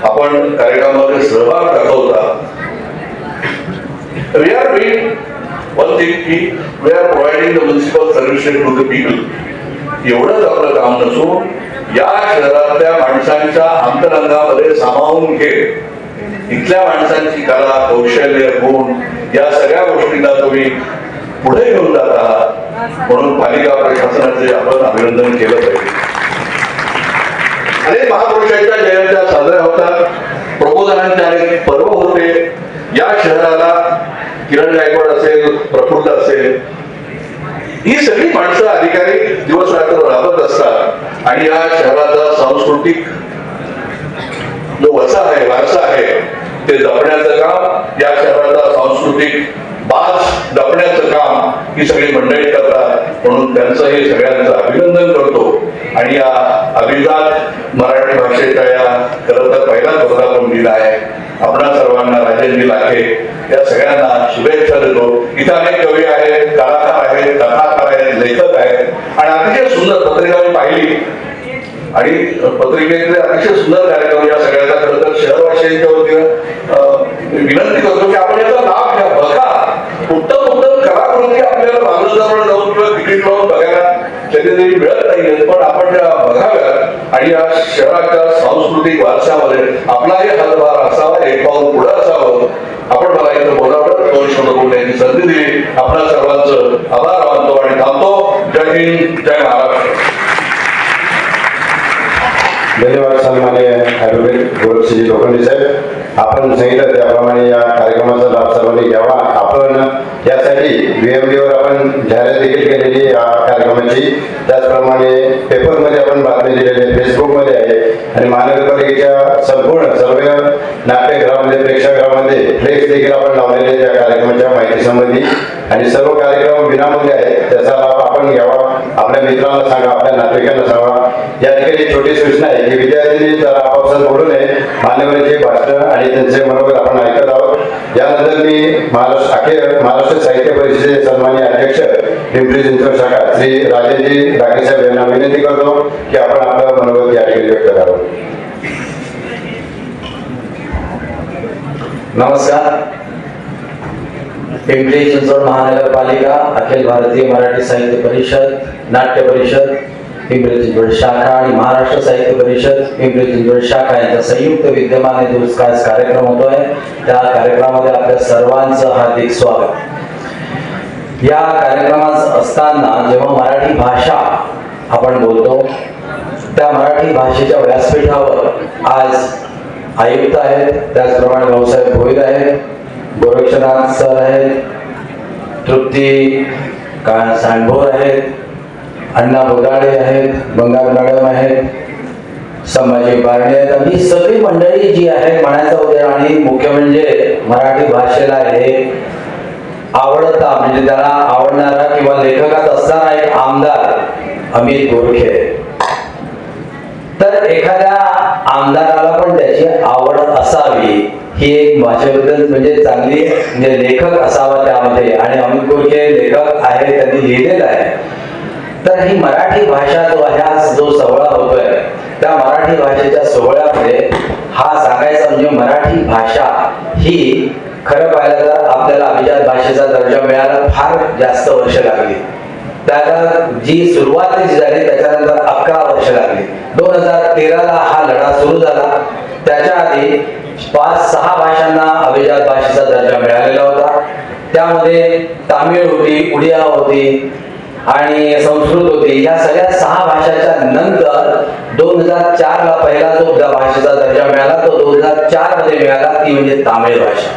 आपण कार्यक्रमामध्ये सहभाग दाखवता. We are doing one thing की we are providing the municipal services to the people. एवढंच आपलं काम नसून या शहरातल्या माणसांच्या अंतरंगामध्ये सामावून घेत इथल्या माणसांची कला, कौशल्य, गुण या सगळ्या गोष्टींना तुम्ही पुढे घेऊन जात आहात. म्हणून पालिका प्रशासनाचे आपण अभिनंदन केलं पाहिजे. अनेक महापुरुषांच्या जयंत्या साजऱ्या होतात, प्रबोधनांचे अनेक पर्व होते. या शहराला किरण गायकवाड असेल, प्रफुल्ल असेल, ही सगळी माणसं अधिकारी दिवस रात्र राबत असतात आणि या शहराचा सांस्कृतिक जो वसा आहे, वारसा आहे, ते जपण्याचं काम, या शहराचा सांस्कृतिक बाज जपण्याचं काम ही सगळी मंडळी करतात. म्हणून त्यांचं हे सगळ्यांचं अभिनंदन करतो. आणि या अभिजात मराठी भाषेच्या या खरं तर पहिलाच वर्धापन दिन आहे. आपणा सर्वांना, राजेंद्र लाखे या सगळ्यांना शुभेच्छा देतो. इथे अनेक कवी आहेत, कलाकार आहेत, कथाकार आहेत, लेखक आहेत आणि अतिशय सुंदर पत्रिका मी पाहिली आणि पत्रिकेतले अतिशय सुंदर कार्यक्रम या सगळ्याचा खरं तर शहरवासियांच्या वतीनं विनंती करतो की आपण याचा लाभ घ्या. बघा, उत्तम कलाकृती आपल्याला बालगंधर्वाला जाऊन किंवा तिकीट लावून बघायला कधीतरी मिळत नाहीये, पण आपण त्या बघाव्यात आणि या शहराच्या सांस्कृतिक वारशामध्ये आपलाही हातभार असावा, एक पाऊल पुढे असावं. आपण मला इथं बोलावलं, 2 शब्द बोलण्याची संधी दिली. आपल्या सर्वांचं आभार मानतो आणि थांबतो. जय हिंद, जय महाराष्ट्र. धन्यवाद सन्माननीय ॲडव्होकेट गोरक्षजी लोखंडे साहेब. आपण सांगितलं त्याप्रमाणे या कार्यक्रमाचा लाभ सर्वांनी घ्यावा. आपण यासाठी VMDवर आपण जाहिरात देखील केलेली या कार्यक्रमाची, त्याचप्रमाणे पेपरमध्ये आपण बातमी दिलेली आहे, फेसबुकमध्ये आहे आणि महानगरपालिकेच्या संपूर्ण सर्व नाट्यगृहामध्ये, प्रेक्षागृहामध्ये फ्लेक्स देखील आपण लावलेले या कार्यक्रमाच्या माहिती संबंधी आणि सर्व कार्यक्रम विनामूल्य आहेत. त्याचा लाभ आपण घ्यावा. आपल्या मित्रांना सांगा, आपल्या नातेवाईकांना सांगा. या ठिकाणी एक छोटी सूचना आहे की विद्यार्थ्यांनी जरा आपापसात बोलू नये. मान्यवरांचे भाषण आणि त्यांचे मनोगत आपण ऐकत आहोत. यानंतर मी महाराष्ट्र साहित्य परिषदेचे सन्माननीय अध्यक्ष पिंपरी चिंचवड शाखा श्री राजेंद्र डाके साहेब यांना विनंती करतो की आपण आपलं मनोगत या ठिकाणी व्यक्त करावं. नमस्कार. पिंपरी चिंचवड महानगरपालिका, अखिल भारतीय मराठी साहित्य परिषद, नाट्य परिषद पिंपरी चिंचवड शाखा आणि महाराष्ट्र साहित्य परिषद पिंपरी चिंचवड शाखा यांचा संयुक्त विद्यमाने जो कार्यक्रम होतोय त्या कार्यक्रमामध्ये आपल्या सर्वांचं हार्दिक स्वागत. या कार्यक्रमात असताना जेव्हा मराठी भाषा आपण बोलतो त्या मराठी भाषेच्या व्यासपीठावर आज आयुक्त आहेत, त्याचप्रमाणे भाऊसाहेब भोईर आहेत, गोरक्षनाथ सर आहेत, तृप्ती सांडभोर आहेत, अण्णा बोदाडे आहेत, बंगाल मॅडम आहेत, संभाजी बारणे आहेत. ही सगळी मंडळी जी आहेत म्हणायचं होतं. आणि मुख्य म्हणजे मराठी भाषेला हे आवडता म्हणजे त्याला आवडणारा किंवा लेखकात असणारा एक आमदार अमित गोरखे. तर एखाद्या आमदाराला पण त्याची आवड असावी ही एक भाषेबद्दल म्हणजे चांगली म्हणजे लेखक असावा त्यामध्ये. आणि अमित गोरखे लेखक आहे, त्यांनी लिहिलेलं आहे. तर ही मराठी भाषा जो आहे आज जो सोहळा होतोय त्या मराठी भाषेच्या सोहळ्यामध्ये हा सांगायचा म्हणजे मराठी भाषा ही खरं पाहिलं तर आपल्याला अभिजात भाषेचा दर्जा मिळायला फार जास्त वर्ष लागली. त्याला जी सुरुवात झाली त्याच्यानंतर 11 वर्ष लागली. 2013ला हा लढा सुरू झाला. त्याच्या आधी 5-6 भाषांना अभिजात भाषेचा दर्जा मिळालेला होता. त्यामध्ये तामिळ होती, उडिया होती आणि संस्कृत होती. या सगळ्या 6 भाषाच्या नंतर 2004ला पहिला जो भाषेचा दर्जा मिळाला तो 2004 मध्ये मिळाला, ती म्हणजे तामिळ भाषा.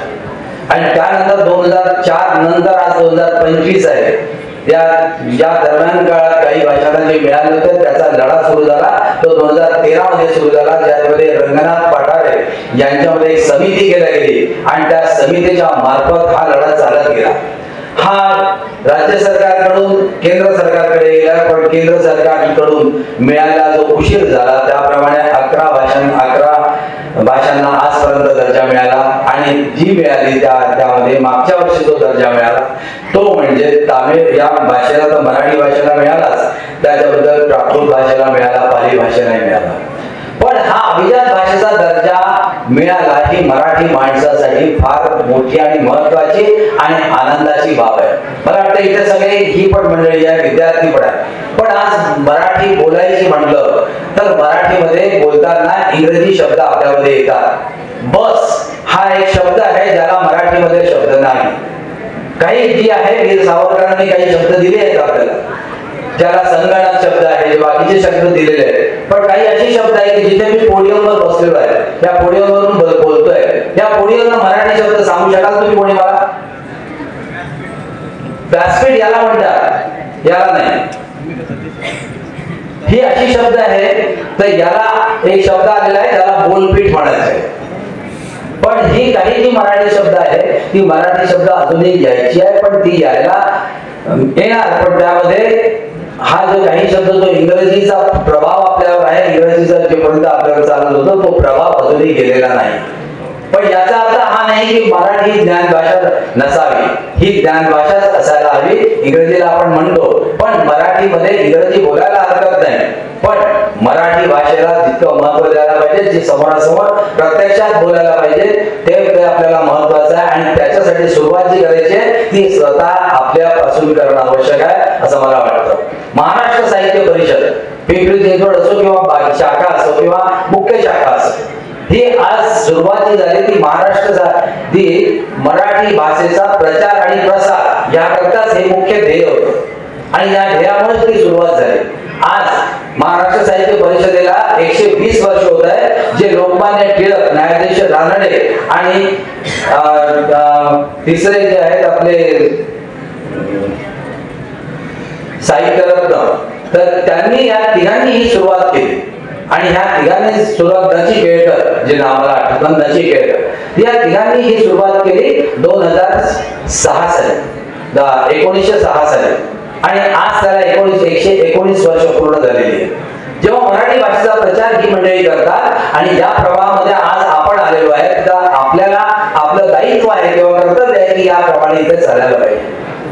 आणि त्यानंतर 2004 नंतर आज 2025 आहे. या दरम्यान काळात काही भाषांना जे मिळाले होते त्याचा लढा सुरू झाला. तो 2013 मध्ये सुरू झाला, ज्यामध्ये रंगनाथ पाठारे यांच्यामध्ये एक समिती केली गेली आणि त्या समितीच्या मार्फत हा लढा चालत गेला. हा राज्य सरकारकडून केंद्र सरकारकडे गेला, पण केंद्र सरकारकडून मिळायला जो उशीर झाला त्याप्रमाणे 11 भाषांना आजपर्यंत दर्जा मिळाला. आणि जी मिळाली त्यामध्ये मागच्या वर्षी जो दर्जा मिळाला तो म्हणजे तामिळ या भाषेला तर मराठी भाषेला मिळालाच, त्याच्याबद्दल प्राकृत भाषेला मिळाला, पाली भाषेला मिळाला. पण हा अभिजात भाषेचा दर्जा मिळाला ही मराठी माणसासाठी फार मोठी आणि महत्वाची आणि आनंदाची बाब आहे. मला वाटतं इथे सगळे ही पण मंडळी आहे, विद्यार्थी पण आहे. पण आज मराठी बोलायची म्हटलं तर मराठीमध्ये बोलताना इंग्रजी शब्द आपल्यामध्ये येतात. बस हा एक शब्द आहे ज्याला मराठीमध्ये शब्द नाही. काही जी आहे वीर सावरकरांनी काही शब्द दिले आहेत आपल्याला, ज्याला संगणक शब्द आहे, बाकीचे शब्द दिलेले आहेत. पण काही अशी शब्द आहे की जिथे मी पोडियमवर बसलेलो आहे, या पोडियमवरून बोलतोय, या पोडियमला मराठी शब्द सांगू शकाल तुम्ही कोणी मला? व्यासपीठ याला म्हणतात, याला नाही. ही अशी शब्द आहे तर याला एक शब्द आलेला आहे त्याला बोलपीठ म्हणायचंय. पण ही काही जी मराठी शब्द आहे ती मराठी शब्द अजूनही यायची आहे, पण ती यायला येणार. पण त्यामध्ये हा जो काही शब्द जो इंग्रजीचा प्रभाव आपल्यावर आहे, इंग्रजीचा जेपर्यंत आपल्यावर चालत होता तो प्रभाव अजूनही गेलेला नाही. पण याचा अर्थ हा नाही की मराठी ज्ञान भाषा नसावी, ही ज्ञान भाषाच असायला हवी. इंग्रजीला आपण म्हणतो पण मराठीमध्ये इंग्रजी बोलायला हरकत नाही, पण मराठी भाषेला जितकं महत्व द्यायला पाहिजे, जे समोरासमोर प्रत्यक्षात बोलायला पाहिजे ते आपल्याला महत्वाचं आहे. आणि त्याच्यासाठी सुरुवात जी करायची आहे ती स्वतः आपल्यापासून करणं आवश्यक आहे असं मला वाटतं. महाराष्ट्र साहित्य परिषद पिंपरी चिंचवड असो किंवा शाखा असो किंवा मुख्य शाखा असो, ही आज सुरुवाती झाली ती ती मराठी भाषेचा प्रचार आणि प्रसार याकरताच हे मुख्य ध्येय होतं आणि या ध्येयामुळे ती सुरुवात झाली. आज महाराष्ट्र साहित्य परिषदेला 120 वर्ष होत आहे, जे लोकमान्य टिळक, न्यायाधीश रानडे आणि तिसरे जे आहेत आपले साहित्यरत्न, तर त्यांनी या तिघांनी ही सुरुवात केली. आणि ह्या तिघांनी सुरुवात नचिकेळकर, जे नावाला आठवतं नचिकेळकर, या तिघांनी ही सुरुवात केली 2006 साली, 1906 साली. आणि आज त्याला 119 वर्ष पूर्ण झालेली आहे. जेव्हा मराठी भाषेचा प्रचार ही मंडळी करतात आणि या प्रवाहामध्ये आज आपण आलेलो आहे, तर आपल्याला आपलं दायित्व आहे किंवा कर्तव्य आहे की याप्रमाणे इथे चालायला पाहिजे.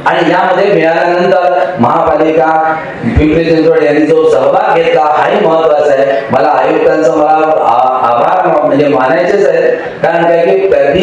आणि यामध्ये मिळाल्यानंतर महापालिका पिंपरी चिंचवड यांनी जो सहभाग घेतला हाही महत्वाचा आहे. मला आयुक्तांचा आभार म्हणजे मानायचेच आहे, कारण काय की त्यांनी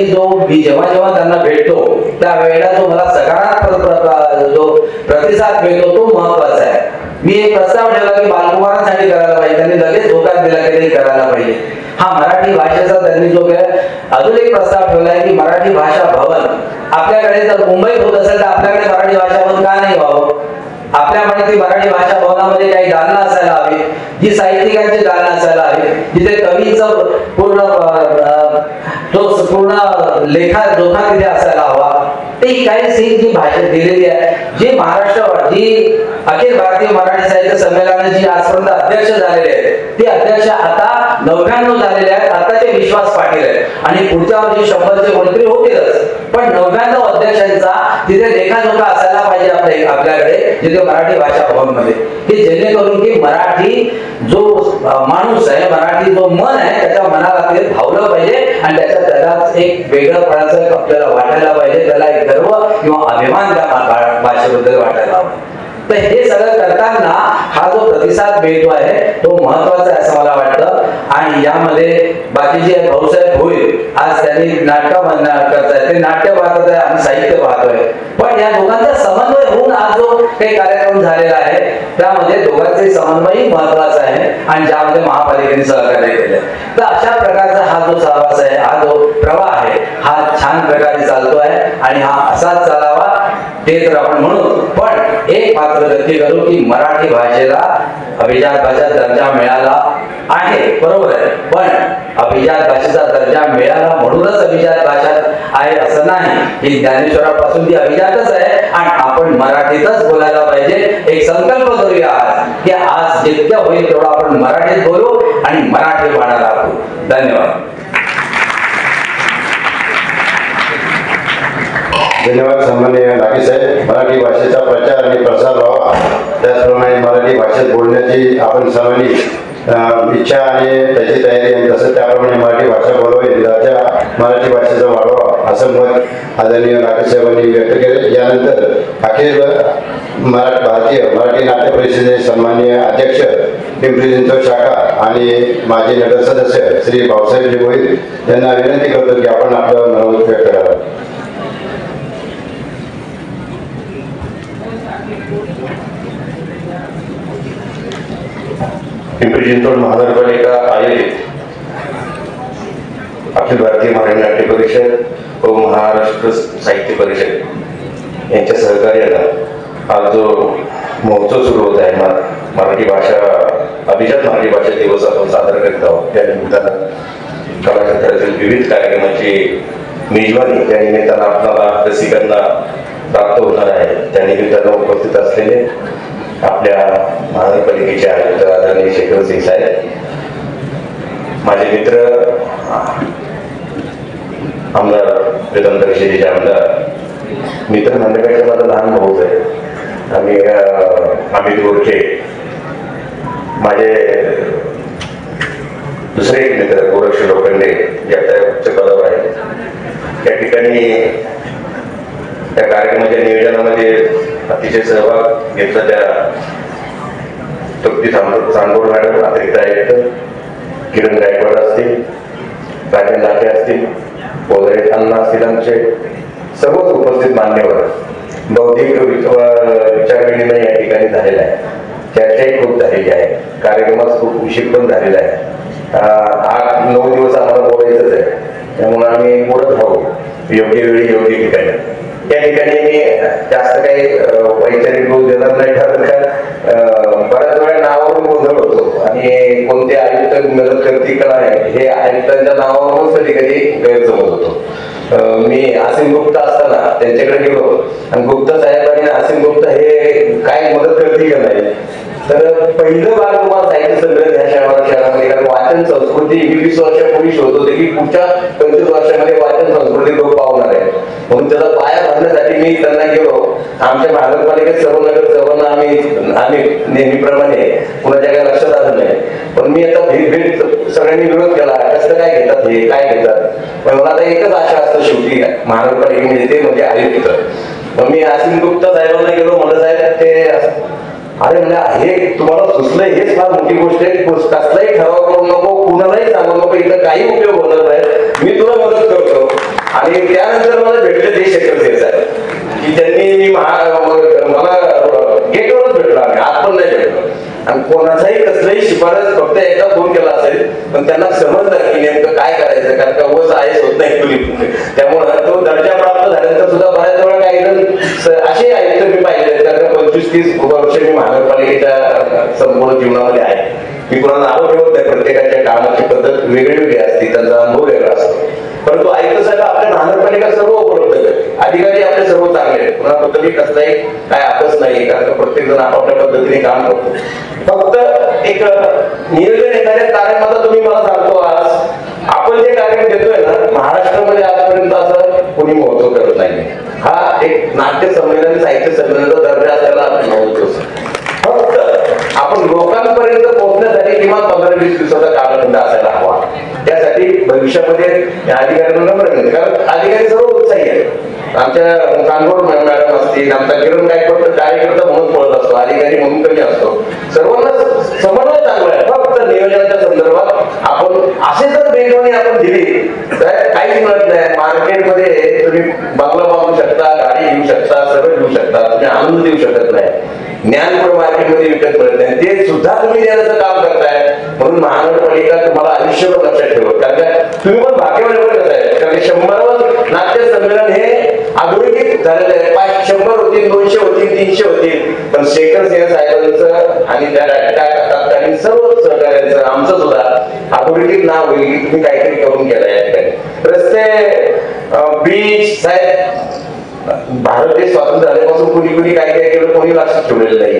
मी जेव्हा त्यांना भेटतो त्यावेळेला जो मला सकारात्मक जो प्रतिसाद मिळतो तो महत्वाचा आहे. मी एक प्रस्ताव ठेवला की बालकुमारांसाठी करायला पाहिजे, त्यांनी लगेच होकार दिला की ते करायला पाहिजे. हा मराठी भाषेचा त्यांनी जो काय अजून एक प्रस्ताव ठेवलाय की मराठी भाषा भवन आपल्याकडे जर मुंबईत होत असेल तर आपल्याकडे मराठी भाषा भवन का नाही व्हावं. आपल्याकडे ती मराठी भाषा भवनामध्ये काही दालनं असायला हवी, जी साहित्यिकांची दालनं असायला हवी, जिथे कवीचं पूर्ण लेखा जोखा तिथे असायला हवा. ती काही सीट जी भाषा दिलेली आहे, जी अखिल भारतीय मराठी साहित्य संमेलनाची आजपर्यंत अध्यक्ष झालेले आहेत, ते अध्यक्ष आता 99 झालेले आहेत. आताचे विश्वास पाटील आहेत आणि पुढच्या वर्षी 100चे कोणतरी होतीलच, पण 99 अध्यक्षांचा तिथे लेखाजोखा असायला पाहिजे आपल्याकडे जिथे मराठी भाषा भवन मध्ये, की जेणेकरून की मराठी जो माणूस आहे, मराठी जो मन आहे त्याच्या मनाला ते भावलं पाहिजे आणि त्याला एक वेगळंपणाचं आपल्याला वाटायला पाहिजे, त्याला एक गर्व किंवा अभिमान त्या भाषेबद्दल वाटायला हवा. तर हे सगळं करताना हा जो प्रतिसाद मिळतो आहे तो महत्वाचा आहे असं मला वाटतं. आणि यामध्ये बाकीचे भाऊसाहेब होईल आज त्यांनी नाटक करतायत, ते नाट्य पाहत आहे, आम्ही साहित्य पाहतोय, पण या दोघांचा समन्वय होऊन आज जो काही कार्यक्रम झालेला आहे त्यामध्ये दोघांचे समन्वय महत्वाचा आहे आणि ज्यामध्ये महापालिकेने सहकार्य केले. तर अशा प्रकारचा हा जो सहवास आहे, हा जो प्रवाह आहे, हा छान प्रकारे चालतो आहे आणि हा असाच चालावा ते तर आपण म्हणू. पण एक मात्र नक्की करू की मराठी भाषेला अभिजात भाषा दर्जा मिळाला आहे, बरोबर आहे, पण अभिजात भाषेचा दर्जा मिळाला म्हणूनच अभिजात भाषा आहे असं नाही. की ज्ञानेश्वरापासून ती अभिजातच आहे आणि आपण मराठीतच बोलायला पाहिजे. एक संकल्प करूया आज की आज जितक्या होईल तेवढं आपण मराठीत बोलू आणि मराठीपणा राखू. धन्यवाद. धन्यवाद सन्माननीय नागी साहेब. मराठी भाषेचा प्रचार आणि प्रसार व्हावा, त्याचप्रमाणे मराठी भाषेत बोलण्याची आपण सर्वांनी इच्छा आणि त्याची तयारी, तसं त्याप्रमाणे मराठी भाषा बोलावी, दर्जा मराठी भाषेचा वाढवा असं मत आदरणीय नागी साहेबांनी व्यक्त केले. यानंतर अखिल भारतीय मराठी नाट्य परिषदेचे सन्माननीय अध्यक्ष पिंपरी चिंचवड शाखा आणि माजी नगर सदस्य श्री भाऊसाहेब गोहिल यांना विनंती करतो की आपण आपलं मनोगत व्यक्त करावं. पिंपरी चिंचवड महानगरपालिका आयोजित अखिल भारतीय मराठी नाट्य परिषद व महाराष्ट्र साहित्य परिषद यांच्या सहकार्यानं आज जो महोत्सव सुरू होत आहे, मराठी भाषा अभिजात मराठी भाषा दिवस आपण साजरा करीत आहोत, त्या निमित्तानं कला क्षेत्रातील विविध कार्यक्रमाची मेजवानी त्या निमित्तानं आपल्याला रसिकांना प्राप्त होणार आहे. त्या निमित्तानं उपस्थित असलेले आपल्या महानगरपालिकेचे आयुक्त आदरणीय शेखर सिंग साहेब, माझे मित्र आमदार विधान परिषदेचे आमदार मित्र नांदेडचे माझा लहान भाऊच आहे, आम्ही अमित गोरखे, माझे दुसरे एक मित्र गोरक्ष लोखंडे जे आता उच्च पदावर आहेत. त्या ठिकाणी त्या कार्यक्रमाच्या नियोजनामध्ये अतिशय सहभाग घेतला त्या तृप्ती चांदोड मॅडम, अतिरिक्त आयुक्त किरण गायकवाड असतील, राजन लाखे असतील, बोधरे अण्णा असतील, आमचे सर्वच उपस्थित मान्यवर. बौद्धिक विचार विनिमय या ठिकाणी झालेला आहे, चर्चाही खूप झालेली आहे, कार्यक्रमात खूप उशीर पण झालेला आहे. 8-9 दिवस आम्हाला बोलायचंच आहे, त्यामुळे आम्ही बोलत राहू योग्य वेळी योग्य ठिकाणी. त्या ठिकाणी मी जास्त काही वैचारिक बोल देणार नाही, कारण का बऱ्याच वेळा नावावरून गोंधळ होतो आणि कोणते आयुक्त मदत करतील का नाही हे आयुक्तांच्या नावावरून कधी कधी गैरसमज होतो. मी असीम गुप्ता असताना त्यांच्याकडे गेलो आणि गुप्ता साहेबांनी असीम गुप्ता हे काय मदत करतील का नाही, तर पहिलं बालकुमार साहित्य संग्रह ह्या शहरामध्ये, कारण वाचन संस्कृती 20 वर्षापूर्वी शोध होते की पुढच्या 25 वर्षामध्ये वाचन संस्कृती लोक पावणार आहे. म्हणून त्याचा पाया भरण्यासाठी मी त्यांना गेलो. आमच्या महानगरपालिकेत सर्व नगर सर्वांना आम्ही नेहमीप्रमाणे कुणाच्या काय लक्षात आलं नाही. पण मी आता भेट सगळ्यांनी विरोध केला, कसं काय घेतात हे काय घेतात. पण मला आता एकच आशा असतं शेवटी महानगरपालिकेमध्ये ते म्हणजे आयुक्त. मग मी असीम गुप्ता साहेबांना गेलो, म्हणलं साहेब ते अरे म्हणजे हे तुम्हाला सुचलंय हेच फार मोठी गोष्ट आहे. कसलाही ठराव करू नको, कुणालाही सांगू नको, इथं काही उपयोग होणार नाही, मी तुला मदत करतो. आणि त्यानंतर मला भेटले ते शेखर साहेब की त्यांनी मला गेटवरच भेटलो, आम्ही आत पण नाही भेटलो. आणि कोणाचाही कसलाही शिफारस फक्त एकदा फोन केला असेल, पण त्यांना समजलं की नेमकं काय करायचं, कारण का वच आयस होत नाही कुणी. त्यामुळं तो दर्जा प्राप्त झाल्यानंतर सुद्धा बऱ्याच वेळा काही जण असे आयुक्त मी पाहिले, कारण 25-30 वर्ष मी महानगरपालिकेच्या संपूर्ण जीवनामध्ये आहे. मी कोणाला नाव ठेवत नाही, प्रत्येकाच्या कामाची पद्धत वेगळी वेगळी असते, त्यांचा अनुभव वेगळा असतो. परंतु आयुक्त साहेब आपल्या महानगरपालिका सर्व उपलब्ध करते, अधिकारी आपले सर्व चांगले आहेत, पुन्हा कुठेही कसलाही काय आपस नाही, कारण प्रत्येक जण आपापल्या पद्धतीने काम करतो. फक्त एक नियोजन एखाद्या कार्यक्रमाचा तुम्ही मला सांगतो, आज आपण जे कार्यक्रम देतोय ना, महाराष्ट्रामध्ये आजपर्यंत असं कोणी महोत्सव करत नाही. हा एक नाट्य संमेलन साहित्य संमेलनाचा दर्जा असल्याला आपण महोत्सव. फक्त आपण लोकांपर्यंत पोहोचण्यासाठी किमान 15-20 दिवसाचा कालखंड असायला हवा. त्यासाठी भविष्यामध्ये या अधिकाऱ्यांना नम्र विनंती, कारण अधिकारी सर्व उत्साही आहेत. आमच्या कानगोड मॅडम असतील, आमचा किरण गायकवाड कार्यकर्ता म्हणून पळत असतो, अधिकारी म्हणून कमी असतो. सर्वांना समन्वय चांगला आहे. फक्त नियोजनाच्या संदर्भात आपण असे जर बेगवानी आपण दिली तर काहीच मिळत नाही. मार्केटमध्ये तुम्ही बंगला बांधू शकता, गाडी घेऊ शकता, सर्व घेऊ शकता, तुम्ही आनंद देऊ शकत नाही. ज्ञान पण मार्केटमध्ये विकत मिळत नाही, ते सुद्धा तुम्ही देण्याचं काम करताय. म्हणून महानगरपालिका तुम्हाला आयुष्यभर लक्षात ठेवत, कारण तुम्ही पण भाग्यवान कसं आहे, कारण 100वर नाट्य संमेलन हे अधोरेखित झालेलं आहे. 100 होतील, 200 होतील, 300 होतील, पण शेखर सिंह साहेबांचं आणि त्या तत्कालीन सर्व सहकार्यांचं आमचं सुद्धा अधोरेखित नाव होईल की तुम्ही काहीतरी करून केलंय. रस्ते, बीच, साहेब भारत देश स्वातंत्र्य झाल्यापासून कुणी काय केलं कोणी लक्षात ठेवलेलं नाही.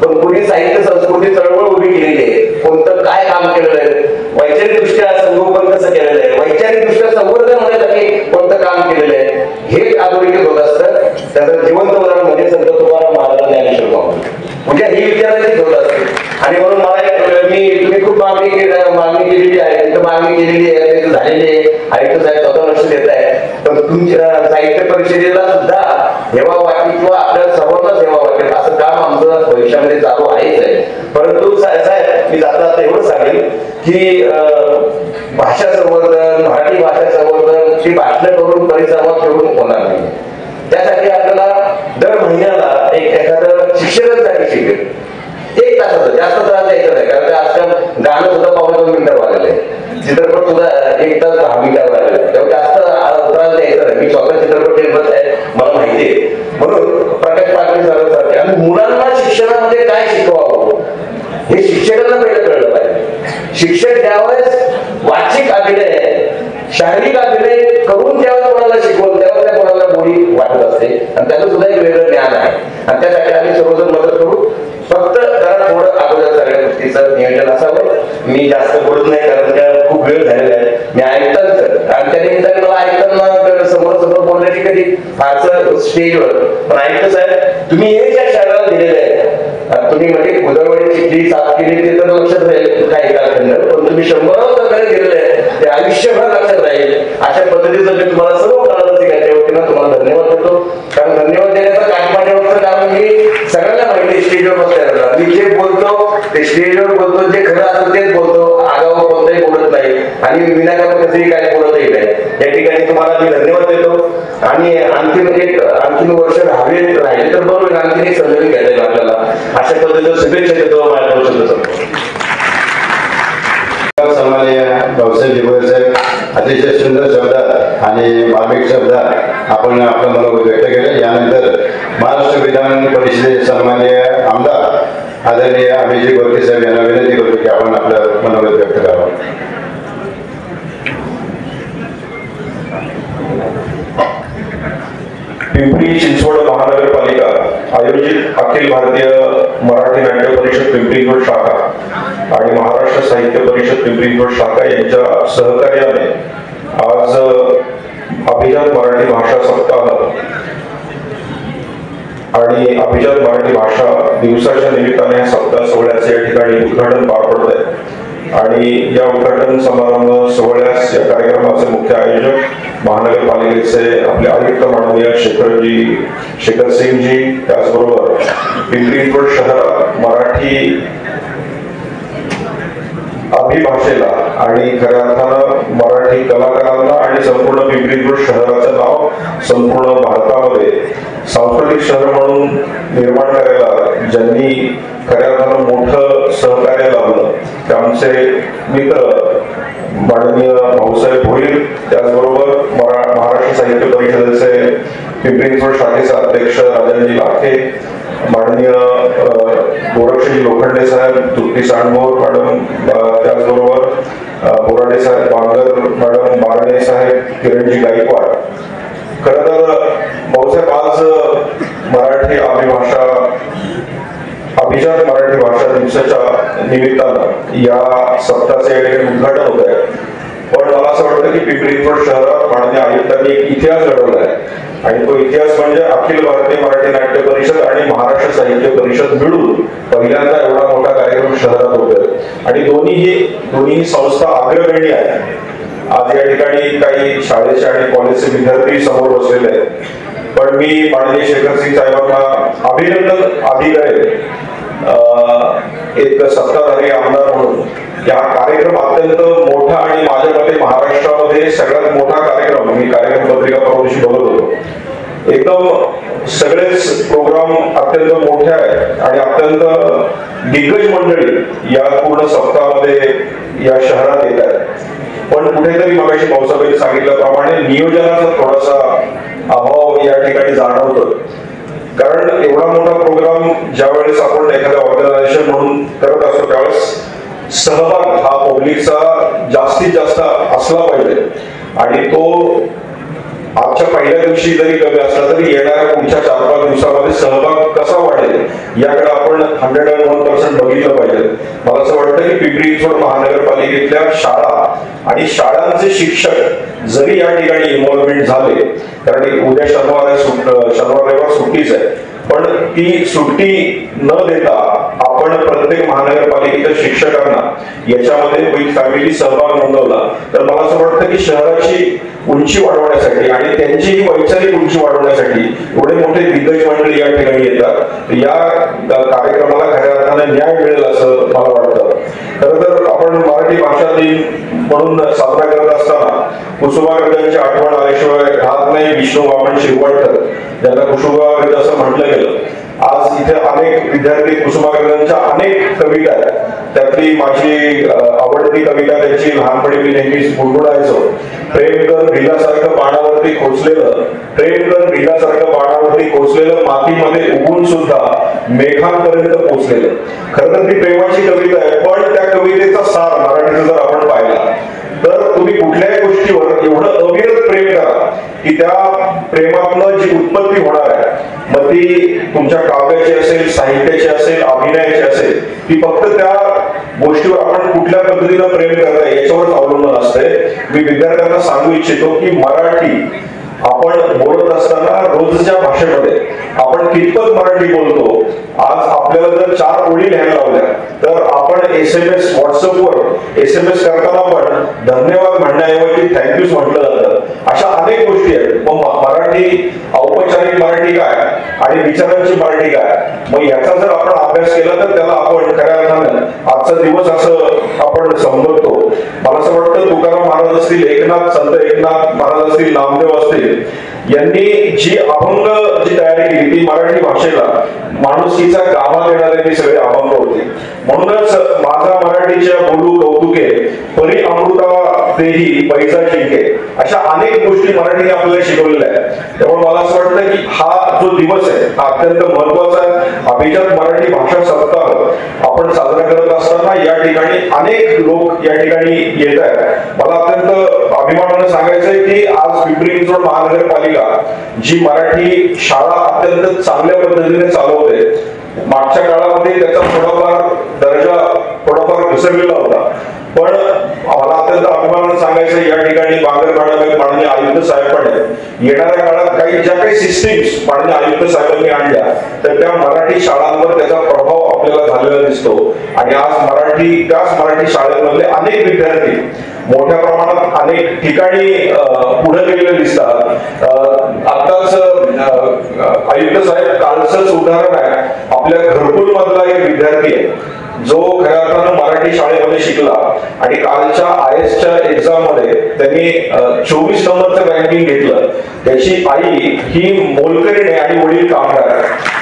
पण कुणी साहित्य संस्कृती चळवळ उभी केलेली आहे, कोणतं काय काम केलेलं आहे, वैचारिक दृष्ट्या संगोपन कसं केलेलं आहे, वैचारिक दृष्ट्या संवर्धन होण्यासाठी कोणतं काम केलेलं आहे, हे अधोरेखित होत असतं. त्याचं जिवंत उदाहरण म्हणजे संत तुकाराम महाराज ज्ञानेश्वर माऊली म्हणजे ही विचारायची होत असते. आणि म्हणून मला तुम्ही खूप मागणी केलेली आहे, तिथं मागणी केलेली आहे, तिथं झालेली आहे, आयुक्त साहेब स्वतः लक्ष देत आहे. पण तुमच्या साहित्य परिषदेला सुद्धा हेवा वाटेल किंवा आपल्याला सर्वांनाच हेवा वाटेल असं काम आमचं भविष्यामध्ये चालू आहेच आहे. परंतु साहेब मी जाता एवढं सांगेल की भाषा संवर्धन, मराठी भाषा संवर्धन ही भाषण करून परिसंवाद ठेवून होणार नाही. त्यासाठी आपल्याला दर महिन्याला एखादं शिक्षकांसाठी शिकेल 1 तासाचं, जास्त त्रास द्यायचा नाही, कारण आजकाल गाणं सुद्धा 2 मिनिटं वाढलेलं आहे, चित्रपट सुद्धा 1 तास 10 मिनिटं वाढलेलं आहे. तेव्हा जास्त त्रास द्यायचा नाही. मी स्वतः चित्रपट निर्माता आहे, मला माहिती आहे. म्हणून प्रकाश पाटील सरांसारखे आणि मुलांना शिक्षणामध्ये काय शिकवावं हे शिक्षकांना पहिलं कळलं पाहिजे. शिक्षक ज्यावेळेस वाचिक अभिनय, शारीरिक अभिनय करून ज्यावेळेस कोणाला शिकवलं त्यावेळेस त्या कोणाला गोडी वाटत असते, आणि त्याचं सुद्धा एक वेगळं ज्ञान आहे. आणि त्यासाठी आम्ही सर्वजण मदत करू. फक्त जरा थोडं अगोदर सगळ्या गोष्टीचं नियोजन असावं. मी जास्त बोलत नाही, कारण त्या खूप वेळ झालेला आहे. मी ऐकताच आणि त्या निमित्ताने मला ऐकताना समोर बोलण्याची कधी फारसं स्टेजवर, पण ऐकतं साहेब तुम्ही हे ज्या शाळेला दिलेलं आहे, तुम्ही म्हणजे उदरवाडीची जी साफ केली ते तर लक्षात राहील काही कालखंड, पण तुम्ही 100 सरकारी दिलेलं आहे ते आयुष्यभर लक्षात राहील. अशा पद्धतीचं मी तुम्हाला सर्व काळाच्या वतीनं तुम्हाला धन्यवाद देतो. कारण धन्यवाद देण्याचं काठमांड्यावरचं कारण मी सगळ्यांना माहिती स्टेजवर बसल्याला मी जे बोलतो ते स्टेजवर बोलतो, जे खरं असतं तेच बोलतो, आगाऊ कोणताही बोलत नाही आणि विनाकारण कसंही काय बोलतही नाही. या ठिकाणी तुम्हाला मी धन्यवाद देतो. आणि आणखीन वर्ष राहिले तर बरोबर आणखीन एक संधी घ्यायला येईल आपल्याला. अशा पद्धतीनं शुभेच्छा देतो. सन्माननीय भाऊसाहेब दिगोळे साहेब अतिशय सुंदर शब्दात आणि मार्मिक शब्दात आपण आपलं मनोगत व्यक्त केलं. यानंतर महाराष्ट्र विधान परिषदेचे सन्माननीय आमदार आदरणीय अभिजित गोरखे साहेब यांना विनंती करतो की आपण आपलं मनोगत व्यक्त करावं. पिंपरी चिंचवड महानगरपालिका आयोजित अखिल भारतीय मराठी नाट्य परिषद पिंपरी चिंचवड शाखा आणि महाराष्ट्र साहित्य परिषद पिंपरी चिंचवड शाखा यांच्या सहकार्याने आज अभिजात मराठी भाषा सप्ताह आणि अभिजात मराठी भाषा दिवसाच्या निमित्ताने सप्ताह सोहळ्याचे या ठिकाणी उद्घाटन पार पडत आहे आणि या उद्घाटन समारंभ सोहळ्यास या कार्यक्रमाचे मुख्य आयोजक महानगरपालिकेचे आपले आयुक्त माननीय शेखर सिंगजी, त्याचबरोबर पिंपरी चिंचवड शहरात मराठी अभिभाषेला आणि खऱ्या अर्थानं मराठी कलाकारांना आणि संपूर्ण पिंपरी चिंचवड शहराचं नाव संपूर्ण भारतामध्ये सांस्कृतिक शहर म्हणून निर्माण करायला ज्यांनी खऱ्या अर्थानं मोठं सहकार्य लावलं ते आमचे मित्र माननीय भाऊसाहेब भोईर, त्याचबरोबर महाराष्ट्र साहित्य परिषदेचे पिंपरी चिंचवड शाखेचे अध्यक्ष राजाजी लाखे, माननीय गोरक्षजी लोखंडे साहेब, तृप्ती सांडभोर मॅडम, त्याचबरोबर बोराडे साहेब, बांगर मॅडम, बारणे साहेब, किरणजी गायकवाड. खरं तर भाऊसाहेब आज मराठी अभिजात मराठी भाषा दिवसाच्या निमित्तानं या सप्ताहाचे या ठिकाणी उद्घाटन होत आहे. पण मला असं वाटतं की पिंपरी चिंचवड शहरात माननीय आयुक्तांनी एक इतिहास घडवला आहे आणि तो इतिहास म्हणजे अखिल भारतीय मराठी नाट्य परिषद आणि महाराष्ट्र साहित्य परिषद मिळून पहिल्यांदा एवढा मोठा कार्यक्रम शहरात होतोय आणि दोन्ही संस्था अग्रगण्य आहे. आज या ठिकाणी काही शाळेचे आणि कॉलेजचे विद्यार्थी समोर बसलेले आहेत, पण मी माननीय शेखर सिंग साहेबांना अभिनंदन आधी करेल एक सत्ताधारी आमदार म्हणून. हा कार्यक्रम अत्यंत मोठा आणि माझ्या मते महाराष्ट्रामध्ये सगळ्यात मोठा कार्यक्रम, मी कार्यक्रम पत्रिका परवा दिवशी बघत होतो, एकदम सगळेच प्रोग्राम अत्यंत मोठे आहेत आणि अत्यंत दिग्गज मंडळी या पूर्ण सप्ताहामध्ये या शहरात येत आहेत. पण कुठेतरी मगाशी भाऊसाहेबांनी सांगितल्याप्रमाणे नियोजनाचा थोडासा अभाव या ठिकाणी जाणवतो. कारण एवढा मोठा प्रोग्राम ज्या वेळेस आपण एखाद्या ऑर्गनायझेशन म्हणून करत असतो त्यावेळेस सहभाग हा पब्लिकचा जास्तीत जास्त असला पाहिजे आणि तो आजच्या पहिल्या दिवशी जरी कमी असला तरी येणाऱ्या पुढच्या 4-5 दिवसामध्ये सहभाग कसा वाढेल याकडे आपण 101% बघितलं पाहिजे. मला असं वाटतं की पिंपरी चिंचवड महानगरपालिकेतल्या शाळा आणि शाळांचे शिक्षक जरी या ठिकाणी इन्व्हॉल्वमेंट झाले, कारण उद्या शनिवार रविवार सुट्टीच आहे, पण ती सुट्टी न देता आपण प्रत्येक महानगरपालिकेच्या शिक्षकांना याच्यामध्ये विथ फॅमिली सहभाग नोंदवला तर मला असं वाटतं की शहराची उंची वाढवण्यासाठी आणि त्यांचीही वैचारिक उंची वाढवण्यासाठी एवढे मोठे दिग्गज मंडळी या ठिकाणी येतात. या कार्यक्रमाला खऱ्या अर्थाने न्याय मिळेल असं मला वाटतं. खरं तर आपण मराठी भाषा दिन म्हणून साजरा करत असताना कुसुमाग्रजांची आठवण आल्याशिवाय राहत नाही. विष्णू वामन शिरवाडकर ज्यांना कुसुमाग्रज असं म्हटलं गेलं. आज इथे अनेक विद्यार्थी कुसुमाग्रजांच्या अनेक कविता आहेत, त्यातली माझी आवडती कविता त्यांची लहानपणी मी नेहमीच गुणगुणायचो. प्रेम कर भिलासारखं पाण्यावरती खोचलेलं, प्रेम कर भिलासारखं पाण्यावरती खोचलेलं, मातीमध्ये उगून सुद्धा मेघांपर्यंत पोचलेलं. खरं तर ती प्रेमाची कविता आहे, पण त्या कवितेचा सार मराठीचा जर आपण पाहिला तर तुम्ही कुठल्याही गोष्टीवर एवढं अविरत प्रेम करा की त्या प्रेमातनं जी उत्पत्ती होणार आहे, मग ती तुमच्या काव्याची असेल, साहित्याची असेल, अभिनयाची असेल, ती फक्त त्या गोष्टीवर आपण कुठल्या पद्धतीनं प्रेम करताय याच्यावरच अवलंबून असते. मी विद्यार्थ्यांना सांगू इच्छितो की मराठी आपण बोलत असताना रोजच्या भाषेमध्ये आपण कितपत मराठी बोलतो. आज आपल्याला जर 4 ओळी लिहायला लावल्या तर आपण SMS व्हॉट्सअपवर SMS करताना पण धन्यवाद म्हणण्याऐवजी थँक्यूच म्हटलं जातं. अशा अनेक गोष्टी आहेत. मग मराठी औपचारिक मराठी काय आणि विचारांची मराठी काय, मग याचा जर आपण अभ्यास केला तर त्याला आपण खऱ्या अर्थानं आजचा दिवस असं आपण समजतो. मला असं वाटतं तुकाराम महाराज असतील, संत एकनाथ महाराज असतील, नामदेव असतील, यांनी जी अभंग तयारी केली ती मराठी भाषेला माणुसकीचा गाभा देणारे ती सगळे अभंग होते. म्हणूनच माझा मराठीच्या बोलू कौतुके परी अमृता देही पैसा जिंके, अशा अनेक गोष्टी मराठीने आपल्याला शिकवलेल्या आहेत. त्यामुळे मला असं वाटतं की हा जो दिवस आहे हा अत्यंत महत्वाचा आहे. अभिजात मराठी भाषा सप्ताह आपण साजरा करत असताना या ठिकाणी अनेक लोक या ठिकाणी येत आहेत. मला अत्यंत अभिमानाने सांगायचंय की आज पिंपरी चिंचवड महानगरपालिका जी मराठी शाळा अत्यंत चांगल्या पद्धतीने चालवते, मागच्या काळामध्ये त्याचा थोडाफार दर्जा थोडाफार घसरलेला होता, पण मला अत्यंत अभिमानाने सांगायचं या ठिकाणी बांगरवाडा माननीय आयुक्त साहेब पण आहेत. येणाऱ्या काळात ज्या काही सिस्टीम्स माननीय आयुक्त साहेबांनी आणल्या तर त्या मराठी शाळांवर त्याचा प्रभाव आपल्याला झालेला दिसतो. आणि आज त्याच मराठी शाळेमधले अनेक विद्यार्थी मोठ्या प्रमाणात अनेक ठिकाणी पुढे गेलेले दिसतात. आताच आयुक्त साहेब कालचंच उदाहरण आहे, आपल्या घरकुल मधला एक विद्यार्थी आहे जो खऱ्या अर्थानं मराठी शाळेमध्ये शिकला आणि कालच्या IASच्या एक्झाम मध्ये त्यांनी 24 नंबरचं रँकिंग घेतलं. त्याची आई ही मोलकरीण आहे आणि वडील कामगार आहे.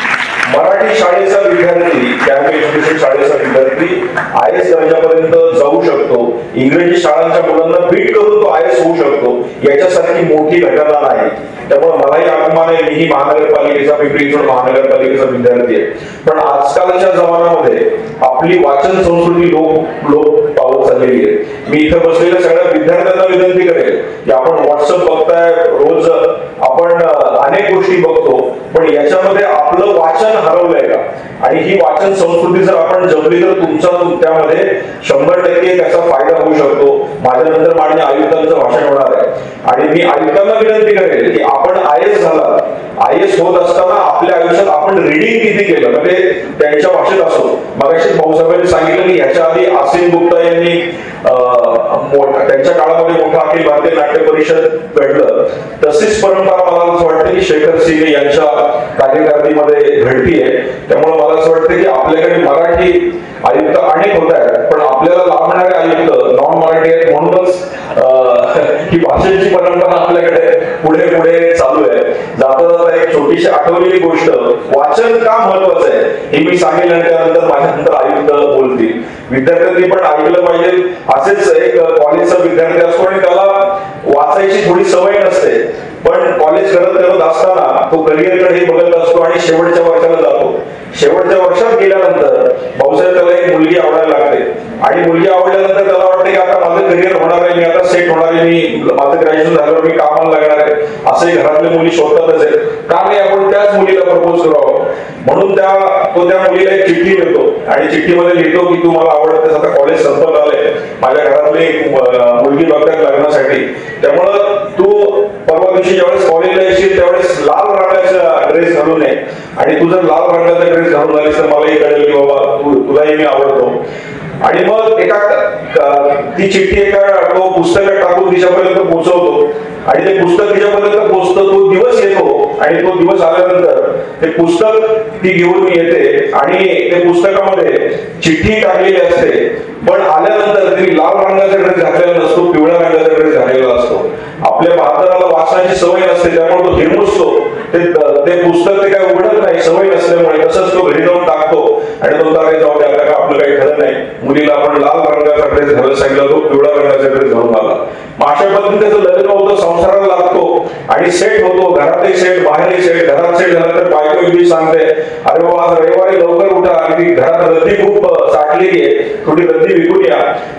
मराठी शाळेचा विद्यार्थी कॅम्प एज्युकेशन शाळेचा विद्यार्थी IAS दर्जापर्यंत जाऊ शकतो. इंग्रजी शाळांच्या मुलांना बीट करून तो IAS होऊ शकतो. याच्यासारखी मोठी घटना नाही. त्यामुळे मलाही अभिमान आहे, मीही महानगरपालिकेचा पिंपरी चिंचवड महानगरपालिकेचा विद्यार्थी आहे. पण आजकालच्या जमान्यामध्ये आपली वाचन संस्कृती लोक पावत चाललेली आहे. मी इथं बसलेल्या सगळ्या विद्यार्थ्यांना विनंती करेल की आपण व्हॉट्सअप बघताय, रोज आपण अनेक गोष्टी बघतो, पण याच्यामध्ये आपलं वाचन हरवलंय का? आणि ही वाचन संस्कृती जर आपण जपली तर तुमचा त्यामध्ये 100% त्याचा फायदा होऊ शकतो. माझ्यानंतर माननीय आयुक्तांचं भाषण होणार आहे आणि मी आयुक्तांना विनंती करेल की आपण IAS झाला, IAS होत असताना आपल्या आयुष्यात आपण रिडिंग किती केलं, म्हणजे त्यांच्या भाषेत असो. मगाशी भाऊसाहेबांनी सांगितलं की ह्याच्या आधी आसिम गुप्ता यांनी त्यांच्या काळामध्ये मोठा अखिल भारतीय नाट्य परिषद घडलं. तशीच परंपरा मला असं वाटतं की शेखर सिंग यांच्या कार्यकारिणीमध्ये घडतीये. त्यामुळे मला असं वाटतं की आपल्याकडे मराठी आयुक्त अनेक होत आहेत, पण आपल्याला लाभणारे आयुक्त नॉन मराठी आहेत. म्हणूनच ही भाषेची परंपरा आपल्याकडे पुढे पुढे चालू आहे. जाता जाता एक छोटीशी आठवलेली गोष्ट, वाचन का महत्वाचं आहे हे मी सांगेल आणि त्यानंतर माझ्यानंतर आयुक्त बोलतील. विद्यार्थ्यांनी पण ऐकलं पाहिजे. असेच एक कॉलेजचा विद्यार्थी असतो आणि त्याला वाचायची थोडी सवय नसते, पण कॉलेज करत असताना तो करिअरकडे बघत असतो आणि शेवटच्या वर्षाला जातो. शेवटच्या वर्षात गेल्यानंतर भाऊसाहेब त्याला एक मुलगी आवडायला लागते आणि मुलगी आवडल्यानंतर त्याला वाटते की आता माझं करिअर होणार आहे, मी आता सेट होणार आहे, मी माझं ग्रॅज्युएशन झाल्यावर मी कामाला लागणार आहे. असे घरातले मुली शोधतातच आहेत. का नाही आपण त्याच मुलीला प्रपोज करावं? म्हणून तो त्या मुलीला एक चिठ्ठी लिहितो आणि चिठ्ठीमध्ये लिहितो की तू मला आवडतेस, आता कॉलेज संपत आलंय, माझ्या घरातली मुलगी बघतात लग्नासाठी, त्यामुळं तू परवा दिवशी ज्यावेळेस कॉलेजला येशील त्यावेळेस लाल रंगाचा ड्रेस घालून ये आणि तू जर लाल रंगाचा ड्रेस घालून आलीस तर मलाही कळेल की बाबा तुलाही मी आवडतो. आणि मग ती चिठ्ठी तो पुस्तकात टाकून तिच्यापर्यंत पोहोचवतो आणि ते पुस्तक तिच्यापर्यंत पोहोचतं. तो दिवस येतो आणि तो दिवस आल्यानंतर ते पुस्तक ती घेऊन येते आणि ते पुस्तकामध्ये चिठ्ठी टाकलेली असते, पण आल्यानंतर ती लाल रंगाचा ड्रेस घातलेला नसतो, पिवळ्या रंगाचा ड्रेस घातलेला असतो. आपल्या भारताला वाचनाची सवय नसते, त्यामुळे तो हिरमुसतो. ते पुस्तक ते काय उघडत नाही सवय नसल्यामुळे. तसंच तो घरी जाऊन टाकतो आणि तो तारे जाऊ द्या, का आपलं काही खरं नाही. मुलीला आपण लाल रंगाचा ड्रेस घालायला सांगितलं, तो पिवळा रंगाचा ड्रेस घालून आला. अशा पद्धतीने त्याचं लग्न होतं, संसाराला लागतो आणि सेट होतो. घरातही सेट, बाहेरही सेट. घरात सेट झालं तर बायको इंग्लिश सांगते, अरे बाबा आज रविवारी लवकर उठा आणि घरात रद्दी खूप साठलेली आहे, थोडी रद्दी विकून या.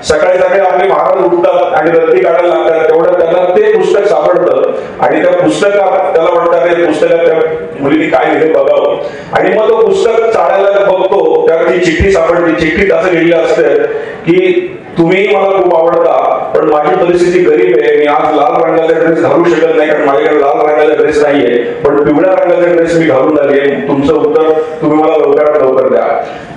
सकाळी सकाळी आपले महाराज उठतात आणि रद्दी काढायला लागतात. तेवढं त्यांना ते पुस्तक सापडतं आणि त्या पुस्तकात त्याला वाटतं अरे पुस्तकात त्या मुलीने काय लिहिलं बघावं. आणि मग तो पुस्तक चाळायला बघतो, त्यात ती चिठ्ठी सापडते. चिठ्ठीत असं लिहिलं असतं की तुम्ही मला खूप आवडता, पण माझी परिस्थिती गरीब आहे, मी आज लाल रंगाचा ड्रेस घालू शकत नाही कारण माझ्याकडे लाल रंगाचा ड्रेस नाहीये, पण पिवळ्या रंगाचा ड्रेस मी घालून आली आहे. तुमचं उत्तर तुम्ही मला लवकरात लवकर द्या.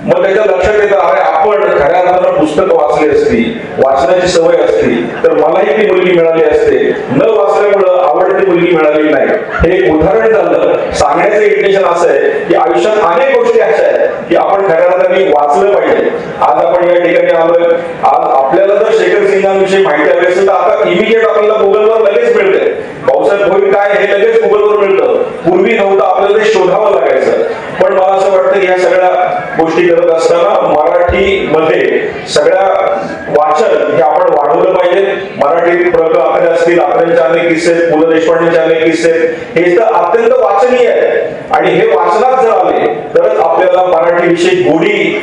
मग त्याच्या लक्षात येतं अरे आपण खऱ्या अर्थानं पुस्तकं वाचली असती, वाचण्याची सवय असती तर मलाही ती मुलगी मिळाली असते. न वाचल्यामुळं आवडती मुलगी मिळाली नाही. हे एक उदाहरण झालं. सांगण्याचं इंटेन्शन असं आहे की आयुष्यात अनेक गोष्टी अशा आहेत की आपण खऱ्या अर्थाने वाचलं पाहिजे. आज आपण या ठिकाणी आलोय, आज आपल्याला जर शेखर सिंगांविषयी माहिती हवी असेल तर आता इमिजिएट आपल्याला गुगलवर लगेच मिळते. भाऊसाहेब होईल काय हे लगेच गुगलवर मिळतं. पूर्वी नव्हतं, आपल्याला ते शोधावं लागायचं. पण मला असं वाटतं की ह्या सगळ्या गोष्टी करत असताना मराठीमध्ये सगळ्या वाचन हे आपण वाढवलं पाहिजे. मराठीत प्र. आत्रे असतील, आत्र्यांचे अनेक किस्से, पु ल देशपांडेंचे अनेक किस्से, हे तर अत्यंत वाचनीय आहे आणि हे वाचनात जर आले तरच आपल्याला मराठीविषयी गोडी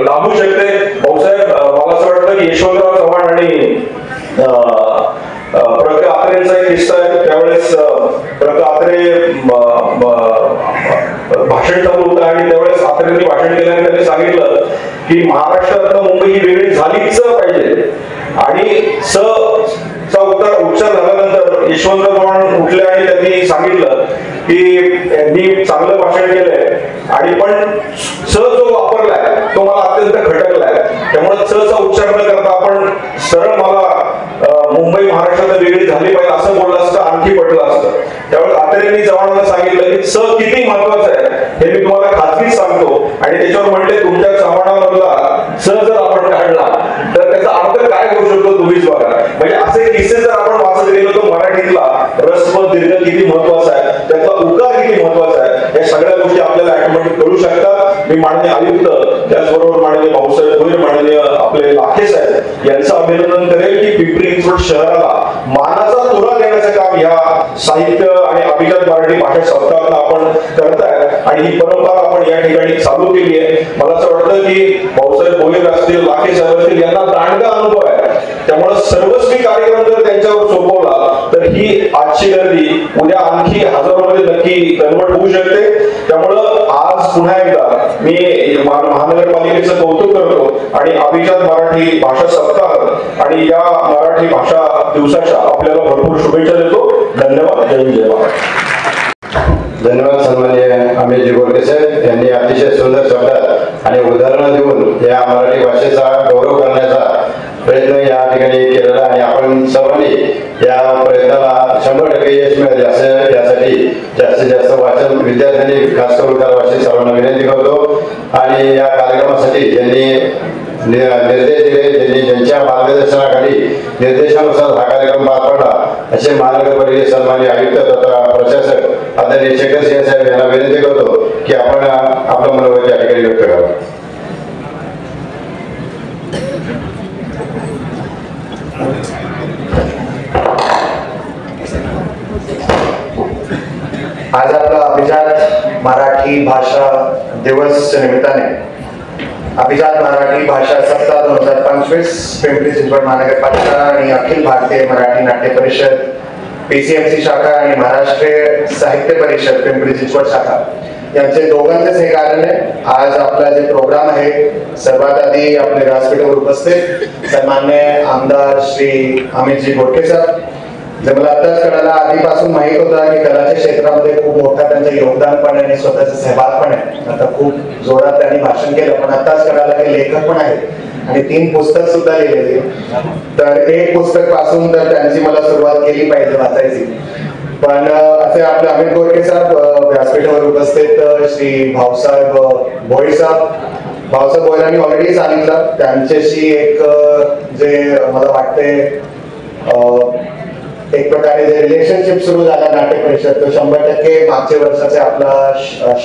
लाभू शकते. भाऊसाहेब मला असं वाटतं की यशवंतराव चव्हाण आणि प्र. आत्रेंचा एक किस्सा आहे. त्यावेळेस प्र. आत्रे भाषण चालू होतं आणि त्यावेळेस आत्रेंनी भाषण केल्याने त्यांनी सांगितलं की महाराष्ट्रात मुंबई ही वेगळी झालीच पाहिजे. आणि स चा उच्चार झाल्यानंतर यशवंत चव्हाण उठले आणि त्यांनी सांगितलं की मी चांगलं भाषण केलंय आणि पण स जो वापरलाय तो मला अत्यंत खटकलाय, त्यामुळे स चा उच्चार न करता आपण सरळ मला मुंबई महाराष्ट्रात वेगळी झाली पाहिजे असं बोललं असतं, आणखी पटलं असतं. त्यामुळे आत्रेंनी चव्हाणांना सांगितलं की स किती महत्वाचं आहे हे मी तुम्हाला खात्रीच सांगतो. आणि त्याच्यावर म्हणले तुमच्या चव्हाणांमधला स जर आपण काढला तर त्याचा अर्थ काय होऊ शकतो तुम्हीच बघा. म्हणजे असे किस्से जर आपण वाचत गेलो तर मराठीतला रस्व दीर्घ किती महत्वाचा आहे, त्यातला उकार किती महत्वाचा आहे, या सगळ्या गोष्टी आपल्याला ऑटोमॅटिक कळू शकतात. मी माननीय आयुक्त त्याचबरोबर माननीय भाऊसाहेब भोईर, माननीय आपले लाखे साहेब यांचं अभिनंदन करेल की पिंपरी चिंचवड शहराला मानाचा तुरा देण्याचं काम या साहित्य आणि अभिजात मराठी भाषा सप्ताहात आपण करताय आणि ही परंपरा आपण या ठिकाणी चालू केली आहे. मला असं वाटतं की भाऊसाहेब भोईर असतील, लाखे साहेब असतील यांना दांडगा अनुभव आहे, त्यामुळे सर्वस्वी कार्यक्रम जर त्यांच्यावर सोपवला तर ही आजची गर्दी उद्या आणखी हजारोमध्ये नक्की कन्वर्ट होऊ शकते. त्यामुळं आज पुन्हा एकदा मी महानगरपालिकेचं कौतुक करतो आणि अभिजात मराठी भाषा सप्ताह आणि या मराठी भाषा दिवसाच्या आपल्याला भरपूर शुभेच्छा देतो. धन्यवाद. जय जय महाराष्ट्र. धन्यवाद. सन्माननीय अमितजी बोरके साहेब यांनी अतिशय सुंदर शब्दात आणि उदाहरणं देऊन या मराठी भाषेचा गौरव करण्याचा प्रयत्न या ठिकाणी केलेला आणि आपण सर्वांनी या प्रयत्नाला 100% यश मिळेल असं यासाठी जास्तीत जास्त वाचन विद्यार्थ्यांनी खास करून करावं सर्वांना विनंती करतो. आणि या कार्यक्रमासाठी ज्यांनी निर्देश दिले, ज्यांनी ज्यांच्या मार्गदर्शनाखाली निर्देशानुसार हा कार्यक्रम पार पडला असे महानगरपालिकेचे सन्माननीय आयुक्त तथा प्रशासक आदरणीय शेखर सिंह साहेब यांना विनंती करतो की आपण आपलं मनोगत या ठिकाणी व्यक्त करावं. आज आपला अभिजात मराठी भाषा दिवस निमित्ताने अभिजात मराठी भाषा सप्ताह 2025 पिंपरी चिंचवड महानगरपालिका आणि अखिल भारतीय मराठी नाट्य परिषद PCMC शाखा आणि महाराष्ट्र साहित्य परिषद पिंपरी चिंचवड शाखा यांचे दोघांचे सहकार्य आहे. आज आपला जे प्रोग्राम आहे सर्वात आधी आपले व्यासपीठावर उपस्थित सन्माननीय आमदार श्री अमितजी बोरके साहेब, जे मला आताच कळायला आधीपासून माहित होतं की कलाच्या क्षेत्रामध्ये खूप मोठा त्यांचं योगदान पण आणि स्वतःचा सहभाग पण आहे. आता खूप जोरात त्यांनी भाषण केलं, पण आताच कळायला की लेखक पण आहेत आणि 3 पुस्तक सुद्धा लिहिलेली. तर एक पुस्तक पासून तर त्यांची मला सुरुवात केली पाहिजे वाचायची. पण असे आपले अमित बोरके साहेब व्यासपीठावर उपस्थित श्री भाऊसाहेब भोईर साहेब, भाऊसाहेब भोईरांनी ऑलरेडी सांगितलं त्यांच्याशी एक जे मला वाटते एक प्रकारे जे रिलेशनशिप सुरू झाला नाट्य परिषद तो 100% मागच्या वर्षाचे आपला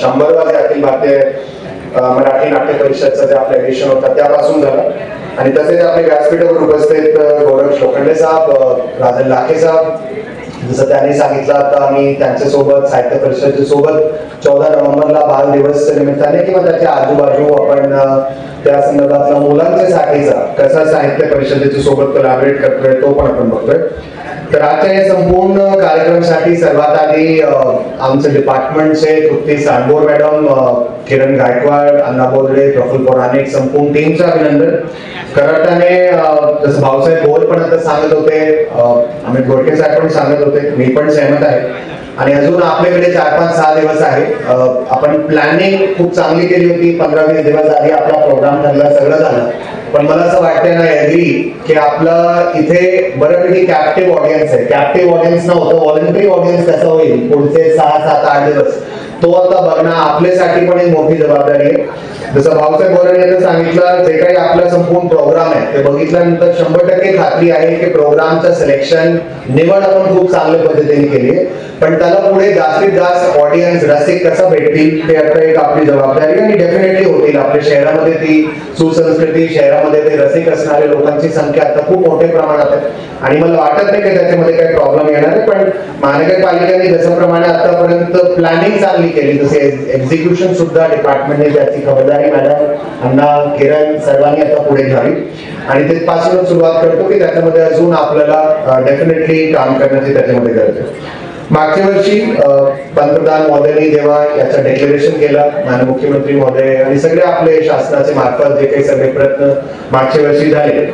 100वा जे अखिल भारतीय मराठी नाट्य परिषदचा जे आपला एडिशन होता त्यापासून झाला. आणि तसेच आपले व्यासपीठावर उपस्थित गौरव लोखंडे साहेब, राजन लाखे साहेब, जसं त्यांनी सांगितलं आता आम्ही त्यांच्या सोबत साहित्य परिषदेच्या सोबत 14 नोव्हेंबरला बाल दिवस निमित्ताने किंवा त्याच्या आजूबाजू आपण त्या संदर्भातला मुलांच्या साठीचा कसा साहित्य परिषदेच्या सोबत कोलॅबोरेट करतोय तो पण आपण बघतोय. तर आजच्या या संपूर्ण कार्यक्रमासाठी सर्वात आधी आमचे डिपार्टमेंटचे तृप्ती सांडबोर मॅडम, किरण गायकवाड, अण्णा बोर्डे, प्रफुल्ल पौराणिक संपूर्ण टीमचं अभिनंदन. खरं जसं भाऊसाहेब बोल पण आता सांगत होते, अमित बोरके साहेब पण सांगत होते, मी पण सहमत आहे. आणि अजून आपल्याकडे 4-5-6 दिवस आहे. आपण प्लॅनिंग खूप चांगली केली होती. 15-20 दिवस आधी आपला प्रोग्राम ठरला, सगळं झालं. पण मला असं वाटतंय ना एग्री की आपलं इथे बऱ्यापैकी कॅप्टिव्ह ऑडियन्स आहे. कॅप्टिव्ह ऑडियन्स नव्हतं, व्हॉलंटरी ऑडियन्स कसं होईल पुढचे 6-7-8 दिवस तो आता बघणं आपल्यासाठी पण एक मोठी जबाबदारी आहे. जसं भाऊसाहेब बोराडे यांनी सांगितलं, जे काही आपला संपूर्ण प्रोग्राम आहे ते बघितल्यानंतर 100% खात्री आहे की प्रोग्रामचं सिलेक्शन निवड आपण खूप चांगल्या पद्धतीने केली आहे. पण त्याला पुढे जास्तीत जास्त ऑडियन्स रसिक कसं भेटतील ते आता एक आपली जबाबदारी आणि डेफिनेटली होतील. आपल्या शहरामध्ये ती सुसंस्कृती, शहरामध्ये ते रसिक असणाऱ्या लोकांची संख्या आता खूप मोठ्या प्रमाणात आहे आणि मला वाटत नाही की त्याच्यामध्ये काही प्रॉब्लेम येणार आहे. पण महानगरपालिकेने जशाप्रमाणे आतापर्यंत प्लॅनिंग चांगली केली तसे एक्झिक्युशन सुद्धा डिपार्टमेंटने त्याची खबरदारी मॅडम, अण्णा, किरण सर्वांनी आता पुढे घ्यावी आणि तिथपासूनच सुरुवात करतो की त्याच्यामध्ये अजून आपल्याला डेफिनेटली काम करण्याची त्याच्यामध्ये गरज आहे. मागच्या वर्षी पंतप्रधान महोदयांनी जेव्हा याचं डिक्लेरेशन केलं, माननीय मुख्यमंत्री महोदय आणि सगळे आपले शासनाचे मार्फत जे काही सगळे प्रयत्न मागच्या वर्षी झाले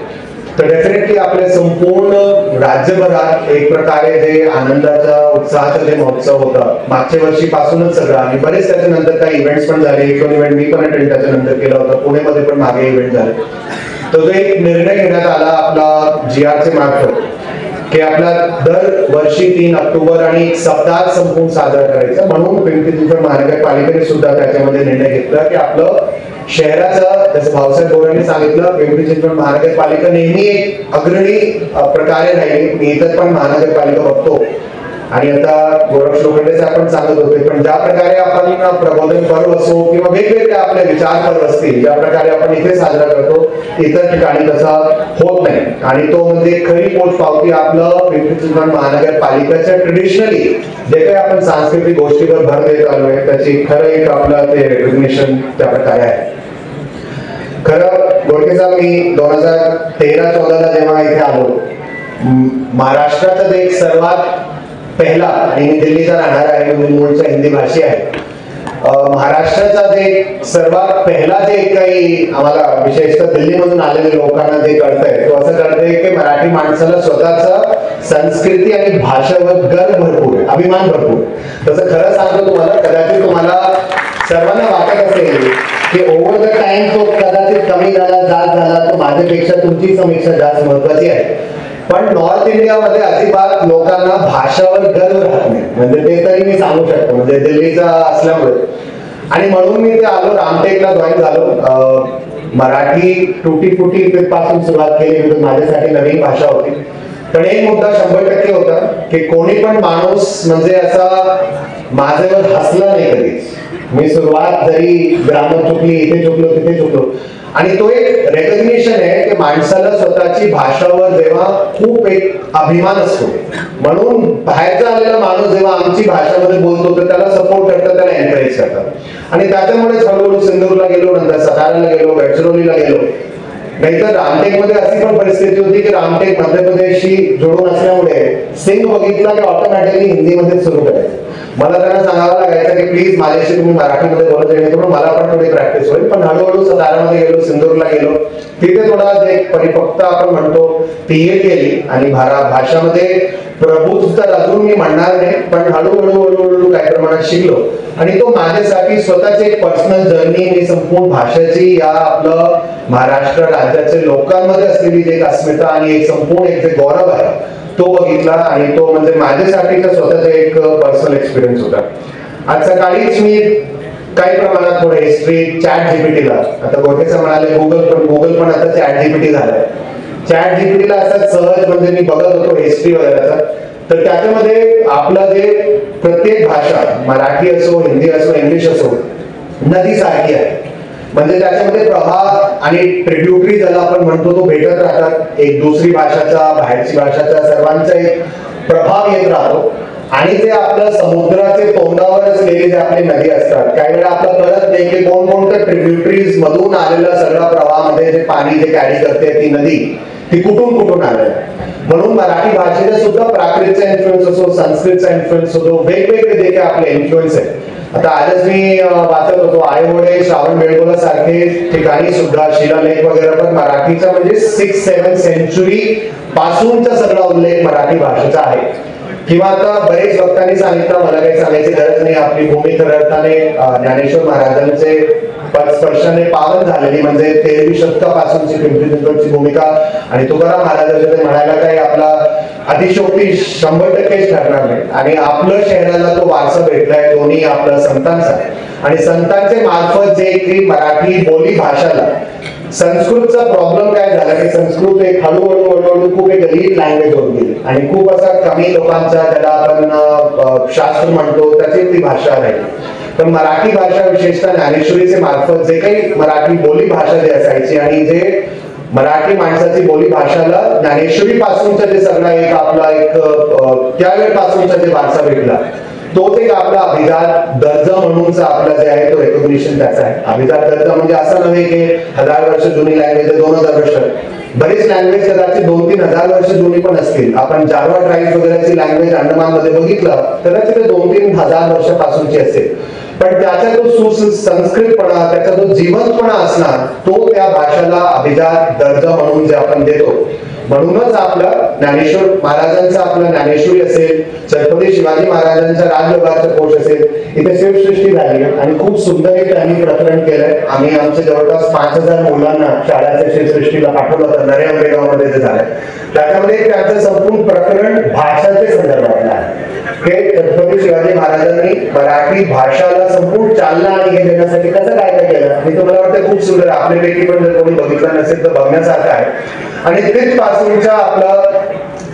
तर डेफिनेटली आपल्या संपूर्ण राज्यभरात एक प्रकारे जे आनंदाचा उत्साहाचा जे महोत्सव होता मागच्या वर्षीपासूनच सगळं, आणि बरेच त्याच्यानंतर काही इव्हेंट्स पण झाले. एक दोन इव्हेंट मी पण अटेंड त्याच्यानंतर केला होता, पुणेमध्ये पण मागे इव्हेंट झाले. तर जो एक निर्णय घेण्यात आला आपला GRचे मार्फत की आपला दर वर्षी 3 ऑक्टोबर आणि एक सप्ताह संपून साजरा करायचा, म्हणून पिंपरी चिंचवड महानगरपालिकेने सुद्धा त्याच्यामध्ये निर्णय घेतला की आपलं शहराचं, जसं भाऊसाहेब बोरांनी सांगितलं, पिंपरी चिंचवड महानगरपालिका नेहमी एक अग्रणी प्रकारे राहिली. मी इथं पण महानगरपालिका बघतो आणि आता गोरक्ष लोखंडे आपण सांगत होते, पण ज्या प्रकारे आपण प्रबोधन पर्व असो किंवा वेगवेगळे आपले विचार पर्व असतील, ज्या प्रकारे आपण इथे साजरा करतो इतर ठिकाणी तसा होत नाही. आणि तो म्हणजे खरी पोचपावती आपलं पिंपरी चिंचवड महानगरपालिकेच्या ट्रेडिशनली जे काही आपण सांस्कृतिक गोष्टीवर भर देत आलोय त्याची खरं एक आपलं ते रेकग्निशन त्या प्रकारे आहे. खरं गोडके साहेब, मी 2013-14 जेव्हा इथे आलो, महाराष्ट्राचा एक सर्वात पहिला, आणि मी दिल्लीचा राहणार आहे, मी मूळचा हिंदी भाषी आहे, महाराष्ट्राचा जे सर्वात पहिला जे काही आम्हाला विशेषतः दिल्लीमधून आलेल्या लोकांना जे कळतंय तो असं कळतंय की मराठी माणसाला स्वतःचा संस्कृती आणि भाषेवर गर्व भरपूर आहे, अभिमान भरपूर. तसं खरं सांगतो तुम्हाला, कदाचित तुम्हाला सर्वांना वाटत असेल की ओव्हर द टाइम तो कदाचित कमी झाला, जास्त झाला, तो माझ्यापेक्षा तुमची समीक्षा जास्त महत्वाची आहे. पण नॉर्थ इंडियामध्ये अजिबात लोकांना भाषावर गर्व राहत नाही, म्हणजे ते तरी मी सांगू शकतो, म्हणजे दिल्लीचा असल्यामुळे. आणि म्हणून मी ते आलो, रामटेकला जॉईन झालो. मराठी तुटी फुटी पासून सुरुवात केली, म्हणजे माझ्यासाठी नवीन भाषा होती. पण एक मुद्दा 100% होता की कोणी पण माणूस म्हणजे असा माझ्यावर हसला नाही कधीच. मी सुरुवात जरी ग्रामर चुकली, इथे चुकलो तिथे चुकलो, आणि तो एक रेकग्निशन आहे की माणसाला स्वतःची भाषावर जेव्हा खूप एक अभिमान असतो, म्हणून बाहेरचा आलेला माणूस जेव्हा आमची भाषामध्ये बोलतो तर त्याला सपोर्ट करतात, त्याला एनकरेज करतात. आणि त्याच्यामुळेच हळूहळू सिंधूरला गेलो, नंतर साताराला गेलो, गडचिरोलीला गेलो. नाहीतर रामटेकमध्ये अशी पण परिस्थिती होती की रामटेक मध्य प्रदेशशी जोडून असल्यामुळे सिंग बघितला की ऑटोमॅटिकली हिंदीमध्ये सुरू करायचं. मला त्यांना सांगावं लागायचं की प्लीज माझ्याशी तुम्ही मराठीमध्ये बोलत जेणेकरून मला पण थोडी प्रॅक्टिस होईल. पण हळूहळू सातारामध्ये गेलो, सिंधूरला गेलो, तिथे थोडा जे परिपक्वता आपण म्हणतो ती येत गेली. आणि भाषामध्ये प्रभुत्व तर अजून मी म्हणणार नाही, पण हळूहळू काही प्रमाणात शिकलो. आणि तो माझ्यासाठी स्वतःची एक पर्सनल जर्नी, मी संपूर्ण भाषेची या आपलं महाराष्ट्र राज्याच्या लोकांमध्ये असलेली जे अस्मिता आणि एक संपूर्ण एक जे गौरव आहे तो बघितला. आणि तो म्हणजे माझ्यासाठीचा स्वतःचा एक पर्सनल एक्सपिरियन्स होता. आज सकाळीच मी काही प्रमाणात थोडं हिस्ट्री ChatGPTला, आता गोटेचा म्हणाले गुगल पण आता ChatGPT झालाय. ChatGPTला असं सहज म्हणजे मी बघत होतो हिस्ट्री वगैरेचा, तर त्याच्यामध्ये आपलं जे प्रत्येक भाषा मराठी असो, हिंदी असो, इंग्लिश असो, नदीसारखी आहे. म्हणजे त्याच्यामध्ये प्रवाह आणि ट्रिब्युटरी ज्याला आपण म्हणतो तो भेटत राहतात. एक दुसरी भाषाचा, बाहेरची भाषाचा सर्वांचा एक प्रभाव येत राहतो. आणि जे आपलं समुद्राचे तोंडावर असलेले जे आपले नदी असतात, काही वेळा आपलं कळत नाही की कोणकोणत्या ट्रिब्युटरीज मधून आलेला सगळा प्रवाहामध्ये जे पाणी जे कॅरी करते ती नदी ती कुठून आलेलं. म्हणून मराठी भाषेचा सुद्धा प्राकृतचा इन्फ्लुएन्स असो, संस्कृतचा इन्फ्लुएन्स असो, वेगवेगळे जे काही आपले इन्फ्लुएन्स आहेत. आता आजच मी वाचत होतो आयहोळे, श्रावण बेळगोला सारखे ठिकाणी सुद्धा शिलालेख वगैरे पण मराठीचा म्हणजे 6-7 सेंचुरी पासूनचा सगळा उल्लेख मराठी भाषेचा आहे. किंवा आता बरेच भक्तांनी सांगितलं, मला काही सांगायची गरज नाही, आपली भूमी खऱ्या अर्थाने ज्ञानेश्वर महाराजांचे स्पर्शाने पावन झालेली म्हणजे 13वी शतकापासूनची पिंपरी चिंचवडची भूमिका. आणि तुकाराम महाराजांचे ते म्हणायला काही आपला अतिशयोक्ती 100%च ठरणार नाही. आणि आपलं शहराला तो वारसा भेटलाय दोन्ही आपल्या संतांचा. आणि संतांचे मार्फत जे की मराठी बोली भाषाला संस्कृतचा प्रॉब्लेम काय झाला की संस्कृत एक हळूहळू खूप एक रीड लँग्वेज होत गेली आणि खूप असा कमी लोकांचा ज्याला आपण शास्त्र म्हणतो त्याची ती भाषा राहिली. पण मराठी भाषा विशेषतः ज्ञानेश्वरीचे मार्फत जे काही मराठी बोली भाषा जे असायची आणि जे मराठी माणसाची बोली भाषाला ज्ञानेश्वरी पासूनचा जे सगळा एक आपला एक त्यावेळेपासूनचा जे वारसा भेटला तोच एक आपला अभिजात दर्जा म्हणूनचा आपला जे आहे तो रेकॉग्निशन त्याचा आहे. अभिजात दर्जा म्हणजे असं नव्हे की 1000 वर्ष जुनी लँग्वेज 2000 वर्ष. बरीच लँग्वेज कदाचित 2-3 हजार वर्ष जुनी पण असतील. आपण जारवा ट्राईब वगैरेची लँग्वेज अंडमान मध्ये बघितलं तर ते 2-3 हजार वर्षापासूनची असेल. पण त्याचा तो सुसंस्कृतपणा, त्याचा जो जिवंतपणा असणार, तो त्या भाषेला अभिजात दर्जा म्हणून जे आपण देतो. म्हणूनच आपला ज्ञानेश्वर महाराजांचा आपला ज्ञानेश्वरी असेल, छत्रपती शिवाजी महाराजांचा राजयोगाचा कोश असेल, इथे शिवसृष्टी झाली आणि खूप सुंदर त्यांनी प्रकरण केलंय. आम्ही आमच्या जवळपास 5000 मुलांना शाळेच्या शिवसृष्टीला पाठवलं होतं, नरे आंबेगावमध्ये जे झालंय. त्याच्यामध्ये त्यांचं संपूर्ण प्रकरण भाषाच्या संदर्भातलं आहे. हे छत्रपती शिवाजी महाराजांनी मराठी भाषाला संपूर्ण चालना आणि हे देण्यासाठी कसं काय काय केलं आणि तो मला वाटतं खूप सुंदर. आपल्यापैकी पण जर कोणी बघितलं नसेल तर बघण्यासारखं आहे. आणि तिथपासूनच्या आपलं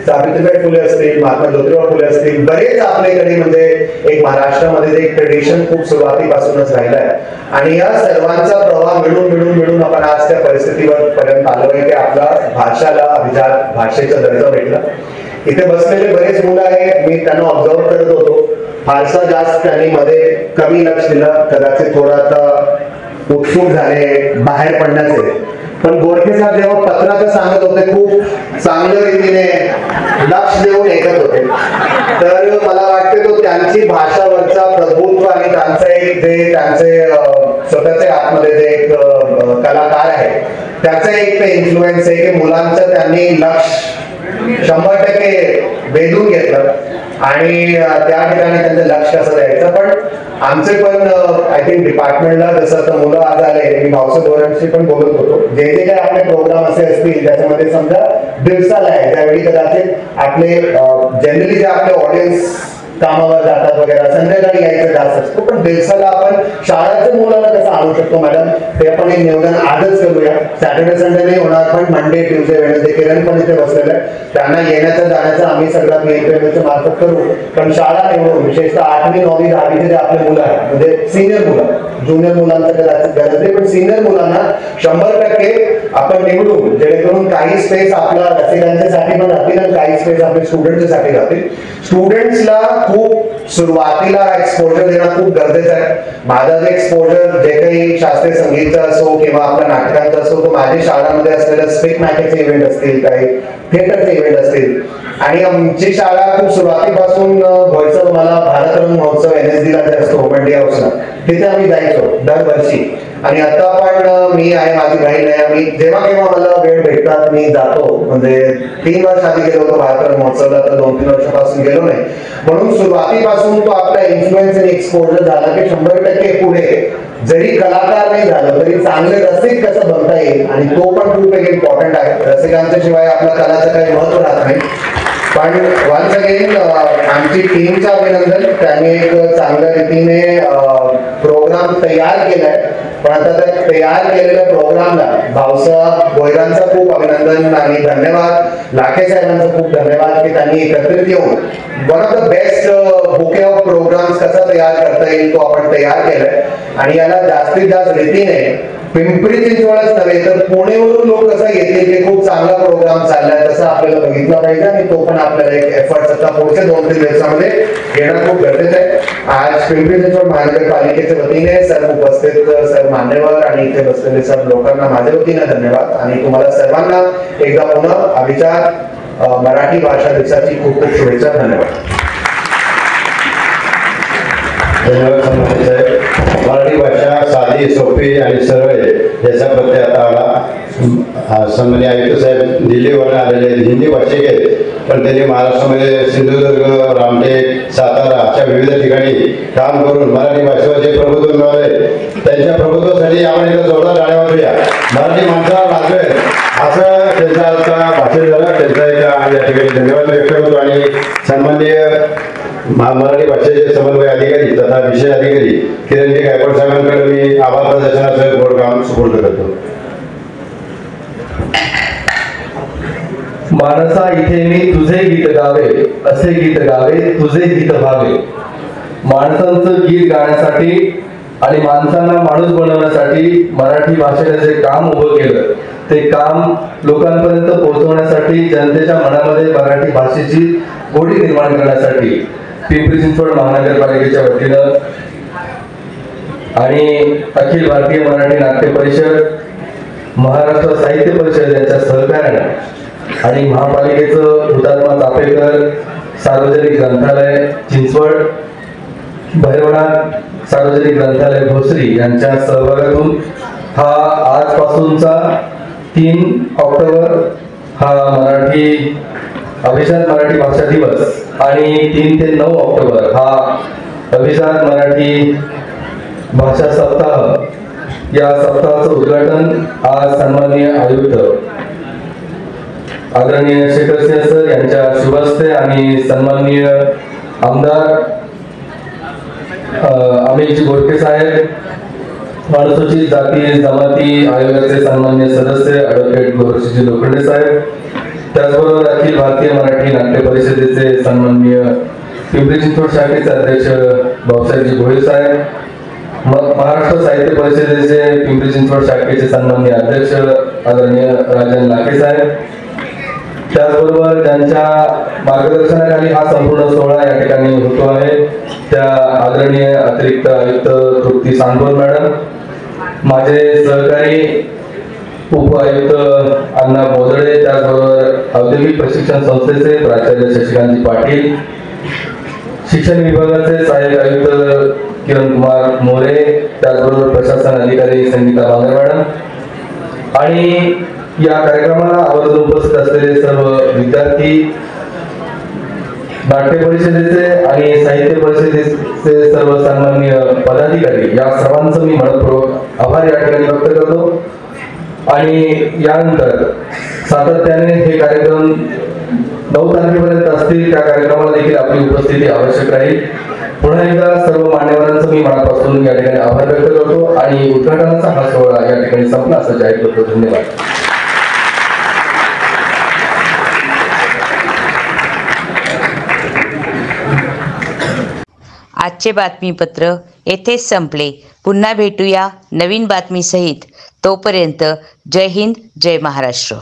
सावित्रीबाई फुले असतील, महात्मा ज्योतिबा फुले असतील, बरेच आपल्याकडे म्हणजे एक महाराष्ट्रामध्ये एक ट्रेडिशन खूप सुरुवातीपासूनच राहिलं आहे. आणि या सर्वांचा प्रवाह मिळून आपण आज त्या परिस्थितीवर पर्यंत आलोय की आपला भाषाला अभिजात भाषेचा दर्जा भेटला. इथे बसलेले बरेच मुलं आहेत, मी त्यांना ऑब्झर्व करत होतो. फारसा जास्त त्यांनी मध्ये कमी लक्ष दिलं, कदाचित थोडा आता उत्सुक झाले बाहेर पडण्याचे. पण गोरखे साहेब जेव्हा पत्राचं सांगत होते खूप चांगल्या रीतीने लक्ष देऊन ऐकत होते. तर मला वाटते तो त्यांची भाषावरचा प्रभुत्व आणि त्यांचं एक जे त्यांचे स्वतःचे आतमध्ये जे एक कलाकार आहे त्याचा एक ते इन्फ्लुएन्स आहे की मुलांचं त्यांनी लक्ष 100% वेधून घेतलं आणि त्या ठिकाणी त्यांचं लक्ष कसं द्यायचं. पण आमचे पण आय थिंक डिपार्टमेंटला जसं आता मुलं आज आले, मी भाऊसाहेब गोऱ्यांशी पण बोलत होतो, जे जे काही आपले प्रोग्राम असे असतील त्याच्यामध्ये समजा दिवसाला आहे त्यावेळी कदाचित आपले जनरली जे आपले ऑडियन्स कामावर जातात वगैरे संध्याकाळी यायचं जास्त असतो, पण दिवसाला आपण शाळेच्या मुलाला कसं आणू शकतो मॅडम ते आपण एक नियोजन आजच करूया. सॅटर्डे संडे नाही होणार पण मंडे ट्युजडे वेडनेसडे किरण पण इथे बसलेलं आहे, त्यांना येण्याचं जाण्याचं आम्ही सगळं PMPML मार्फत करू. पण शाळा निवडून विशेषतः 8वी 9वी 10वीचे जे आपले मुलं आहेत म्हणजे सिनियर मुलं, ज्युनियर मुलांचं कदाचित गरज नाही पण सिनियर मुलांना 100% आपण निवडून जेणेकरून काही स्पेस आपल्या रसिकांच्यासाठी पण राहतील आणि काही स्पेस आपल्या स्टुडंटसाठी राहतील. स्टुडंट्सला खूप सुरुवातीला एक्सपोजर देणं खूप गरजेचं आहे. माझा जे एक्सपोजर जे काही शास्त्रीय संगीतचा असो किंवा आपल्या नाटकांचा असो तो माझ्या शाळांमध्ये असलेल्या स्पीक मॅकेचे इव्हेंट असतील, काही थिएटरचे इव्हेंट असतील. आणि आमची शाळा खूप सुरुवातीपासून व्हायचं मला भारतरंग महोत्सव NSD ला जे असतो मंडी हाऊसला तिथे आम्ही जायचो दरवर्षी. आणि आता पण मी आहे, माझी बहीण आहे, आम्ही जेव्हा केव्हा मला वेळ भेटतात मी जातो. म्हणजे 3 वर्ष आधी गेलो होतो भारतरंग महोत्सवला, तर 2-3 वर्षापासून गेलो नाही. म्हणून सुरुवातीपासून तो आपला इन्फ्लुएन्स आणि एक्सपोजर झाला की 100% पुढे जरी कलाकार नाही झालं तरी चांगले रसिक कसं बनता येईल आणि तो पण खूप एक इम्पॉर्टंट आहे. रसिकांच्या शिवाय आपल्या कलाचं काही महत्व राहत नाही. पण वन्स अगेन आमची टीमचं अभिनंदन, त्यांनी एक चांगल्या रीतीने प्रोग्राम तयार केलाय. पण आता त्या तयार केलेल्या प्रोग्रामला भाऊसाहेब गोयरांचं खूप अभिनंदन आणि धन्यवाद, लाखे साहेबांचं खूप धन्यवाद की त्यांनी एकत्रित येऊन one of the best bouquet of programmes कसा तयार करता येईल तो आपण तयार केलाय. आणि याला जास्तीत जास्त रीतीने पिंपरी चिंचवडच नव्हे तर पुणेवरून लोक कसं येतील की खूप चांगला प्रोग्राम चाललाय तसं आपल्याला बघितलं पाहिजे आणि तो पण आपल्याला एक एफर्ट आता पुढच्या 2-3 दिवसामध्ये घेणं खूप गरजेचं आहे. आज पिंपरी चिंचवड महानगरपालिकेच्या वतीने सर्व उपस्थित सर्व मान्यवर आणि इथे बसलेले सर्व लोकांना माझ्या वतीने धन्यवाद आणि तुम्हाला सर्वांना एकदा पुन्हा अभिजात मराठी भाषा दिवसाची खूप खूप शुभेच्छा. धन्यवाद. साहेब. मराठी भाषा साधी सोपी आणि सरळ याचा प्रत्यय आता आला. सन्माननीय आयुक्त साहेब दिल्लीवरून आलेले हिंदी भाषिक आहेत पण त्यांनी महाराष्ट्रामध्ये सिंधुदुर्ग, रामटेक, सातारा अशा विविध ठिकाणी काम करून मराठी भाषेवर जे प्रभुत्व मिळाले त्यांच्या प्रभुत्वासाठी आपण इथं जोरदार टाळ्या वाजवूया. मराठी माणसाला वाजवेल असं त्यांचा आता भाषण झालं. त्यांचा एका या ठिकाणी धन्यवाद व्यक्त करतो आणि सन्माननीय मराठी भाषेचे समन्वय अधिकारी तथा विषय अधिकारी किरणजी गायकवाड साहेबांकडे मी आभार प्रदर्शनाचं गोड काम सुपूर्द करतो. मानसा इथे मी तुझे गीत गावे, असे गीत गावे तुझे गीत भावे. माणसांचं गीत गाण्यासाठी आणि माणसांना माणूस बनवण्यासाठी मराठी भाषेने जे काम उभं केलं ते काम लोकांपर्यंत पोहोचवण्यासाठी जनतेच्या मनामध्ये मराठी भाषेची गोडी निर्माण करण्यासाठी पिंपरी चिंचवड महानगरपालिकेच्या वतीनं आणि अखिल भारतीय मराठी नाट्य परिषद, महाराष्ट्र साहित्य परिषद यांच्या सहकार्याने आणि महापालिकेचं हुतात्मा चापेकर सार्वजनिक ग्रंथालय चिंचवड, भैरवनाथ सार्वजनिक ग्रंथालय भोसरी यांच्या सहभागातून हा आजपासूनचा 3 ऑक्टोबर हा अभिजात मराठी भाषा दिवस आणि 3 ते 9 ऑक्टोबर हा अभिजात मराठी भाषा सप्ताह या सप्ताहाचं उद्घाटन आज सन्माननीय आयुक्त आदरणीय शेखरसिंह सर यांच्या शुभ हस्ते आणि सन्माननीय आमदार अमितजी गोडके साहेब, अनुसूचित जाती जमाती आयोगाचे सन्माननीय सदस्य ॲडव्होकेट गोरक्षजी लोखंडे साहेब, त्याचबरोबर अखिल भारतीय मराठी नाट्य परिषदेचे सन्माननीय पिंपरी चिंचवड शाखेचे अध्यक्ष भाऊसाहेबजी भोळे साहेब, महाराष्ट्र साहित्य परिषदेचे पिंपरी चिंचवड शाखेचे सन्माननीय अध्यक्ष आदरणीय राजन लाखे साहेब, त्याचबरोबर ज्यांच्या मार्गदर्शनाखाली हा संपूर्ण सोहळा या ठिकाणी होतो आहे त्या आदरणीय अतिरिक्त आयुक्त तृप्ती सांगोल मॅडम, माझे सहकारी उप आयुक्त अण्णा बोदळे, त्याचबरोबर औद्योगिक प्रशिक्षण संस्थेचे प्राचार्य शशिकांतजी पाटील, शिक्षण विभागाचे सहाय्यक आयुक्त किरण कुमार मोरे, त्याचबरोबर प्रशासन अधिकारी संगीता बांगर मॅडम आणि या कार्यक्रमाला आवर्जून उपस्थित असलेले सर्व विद्यार्थी, नाट्य परिषदेचे आणि साहित्य परिषदेचे सर्व सन्माननीय पदाधिकारी, या सर्वांचं मी मनपूर्वक आभार या ठिकाणी व्यक्त करतो आणि यानंतर सातत्याने हे कार्यक्रम 9 तारखेपर्यंत असतील, त्या कार्यक्रमाला देखील आपली उपस्थिती आवश्यक राहील. पुन्हा एकदा सर्व मान्यवरांचं मी मनापासून या ठिकाणी आभार व्यक्त करतो आणि उद्घाटनाचा हा सोहळा या ठिकाणी संपला असं जाहीर करतो. धन्यवाद. आजचे बातमीपत्र येथेच संपले. पुन्हा भेटूया नवीन बातमीसहित. तोपर्यंत जय हिंद, जय महाराष्ट्र.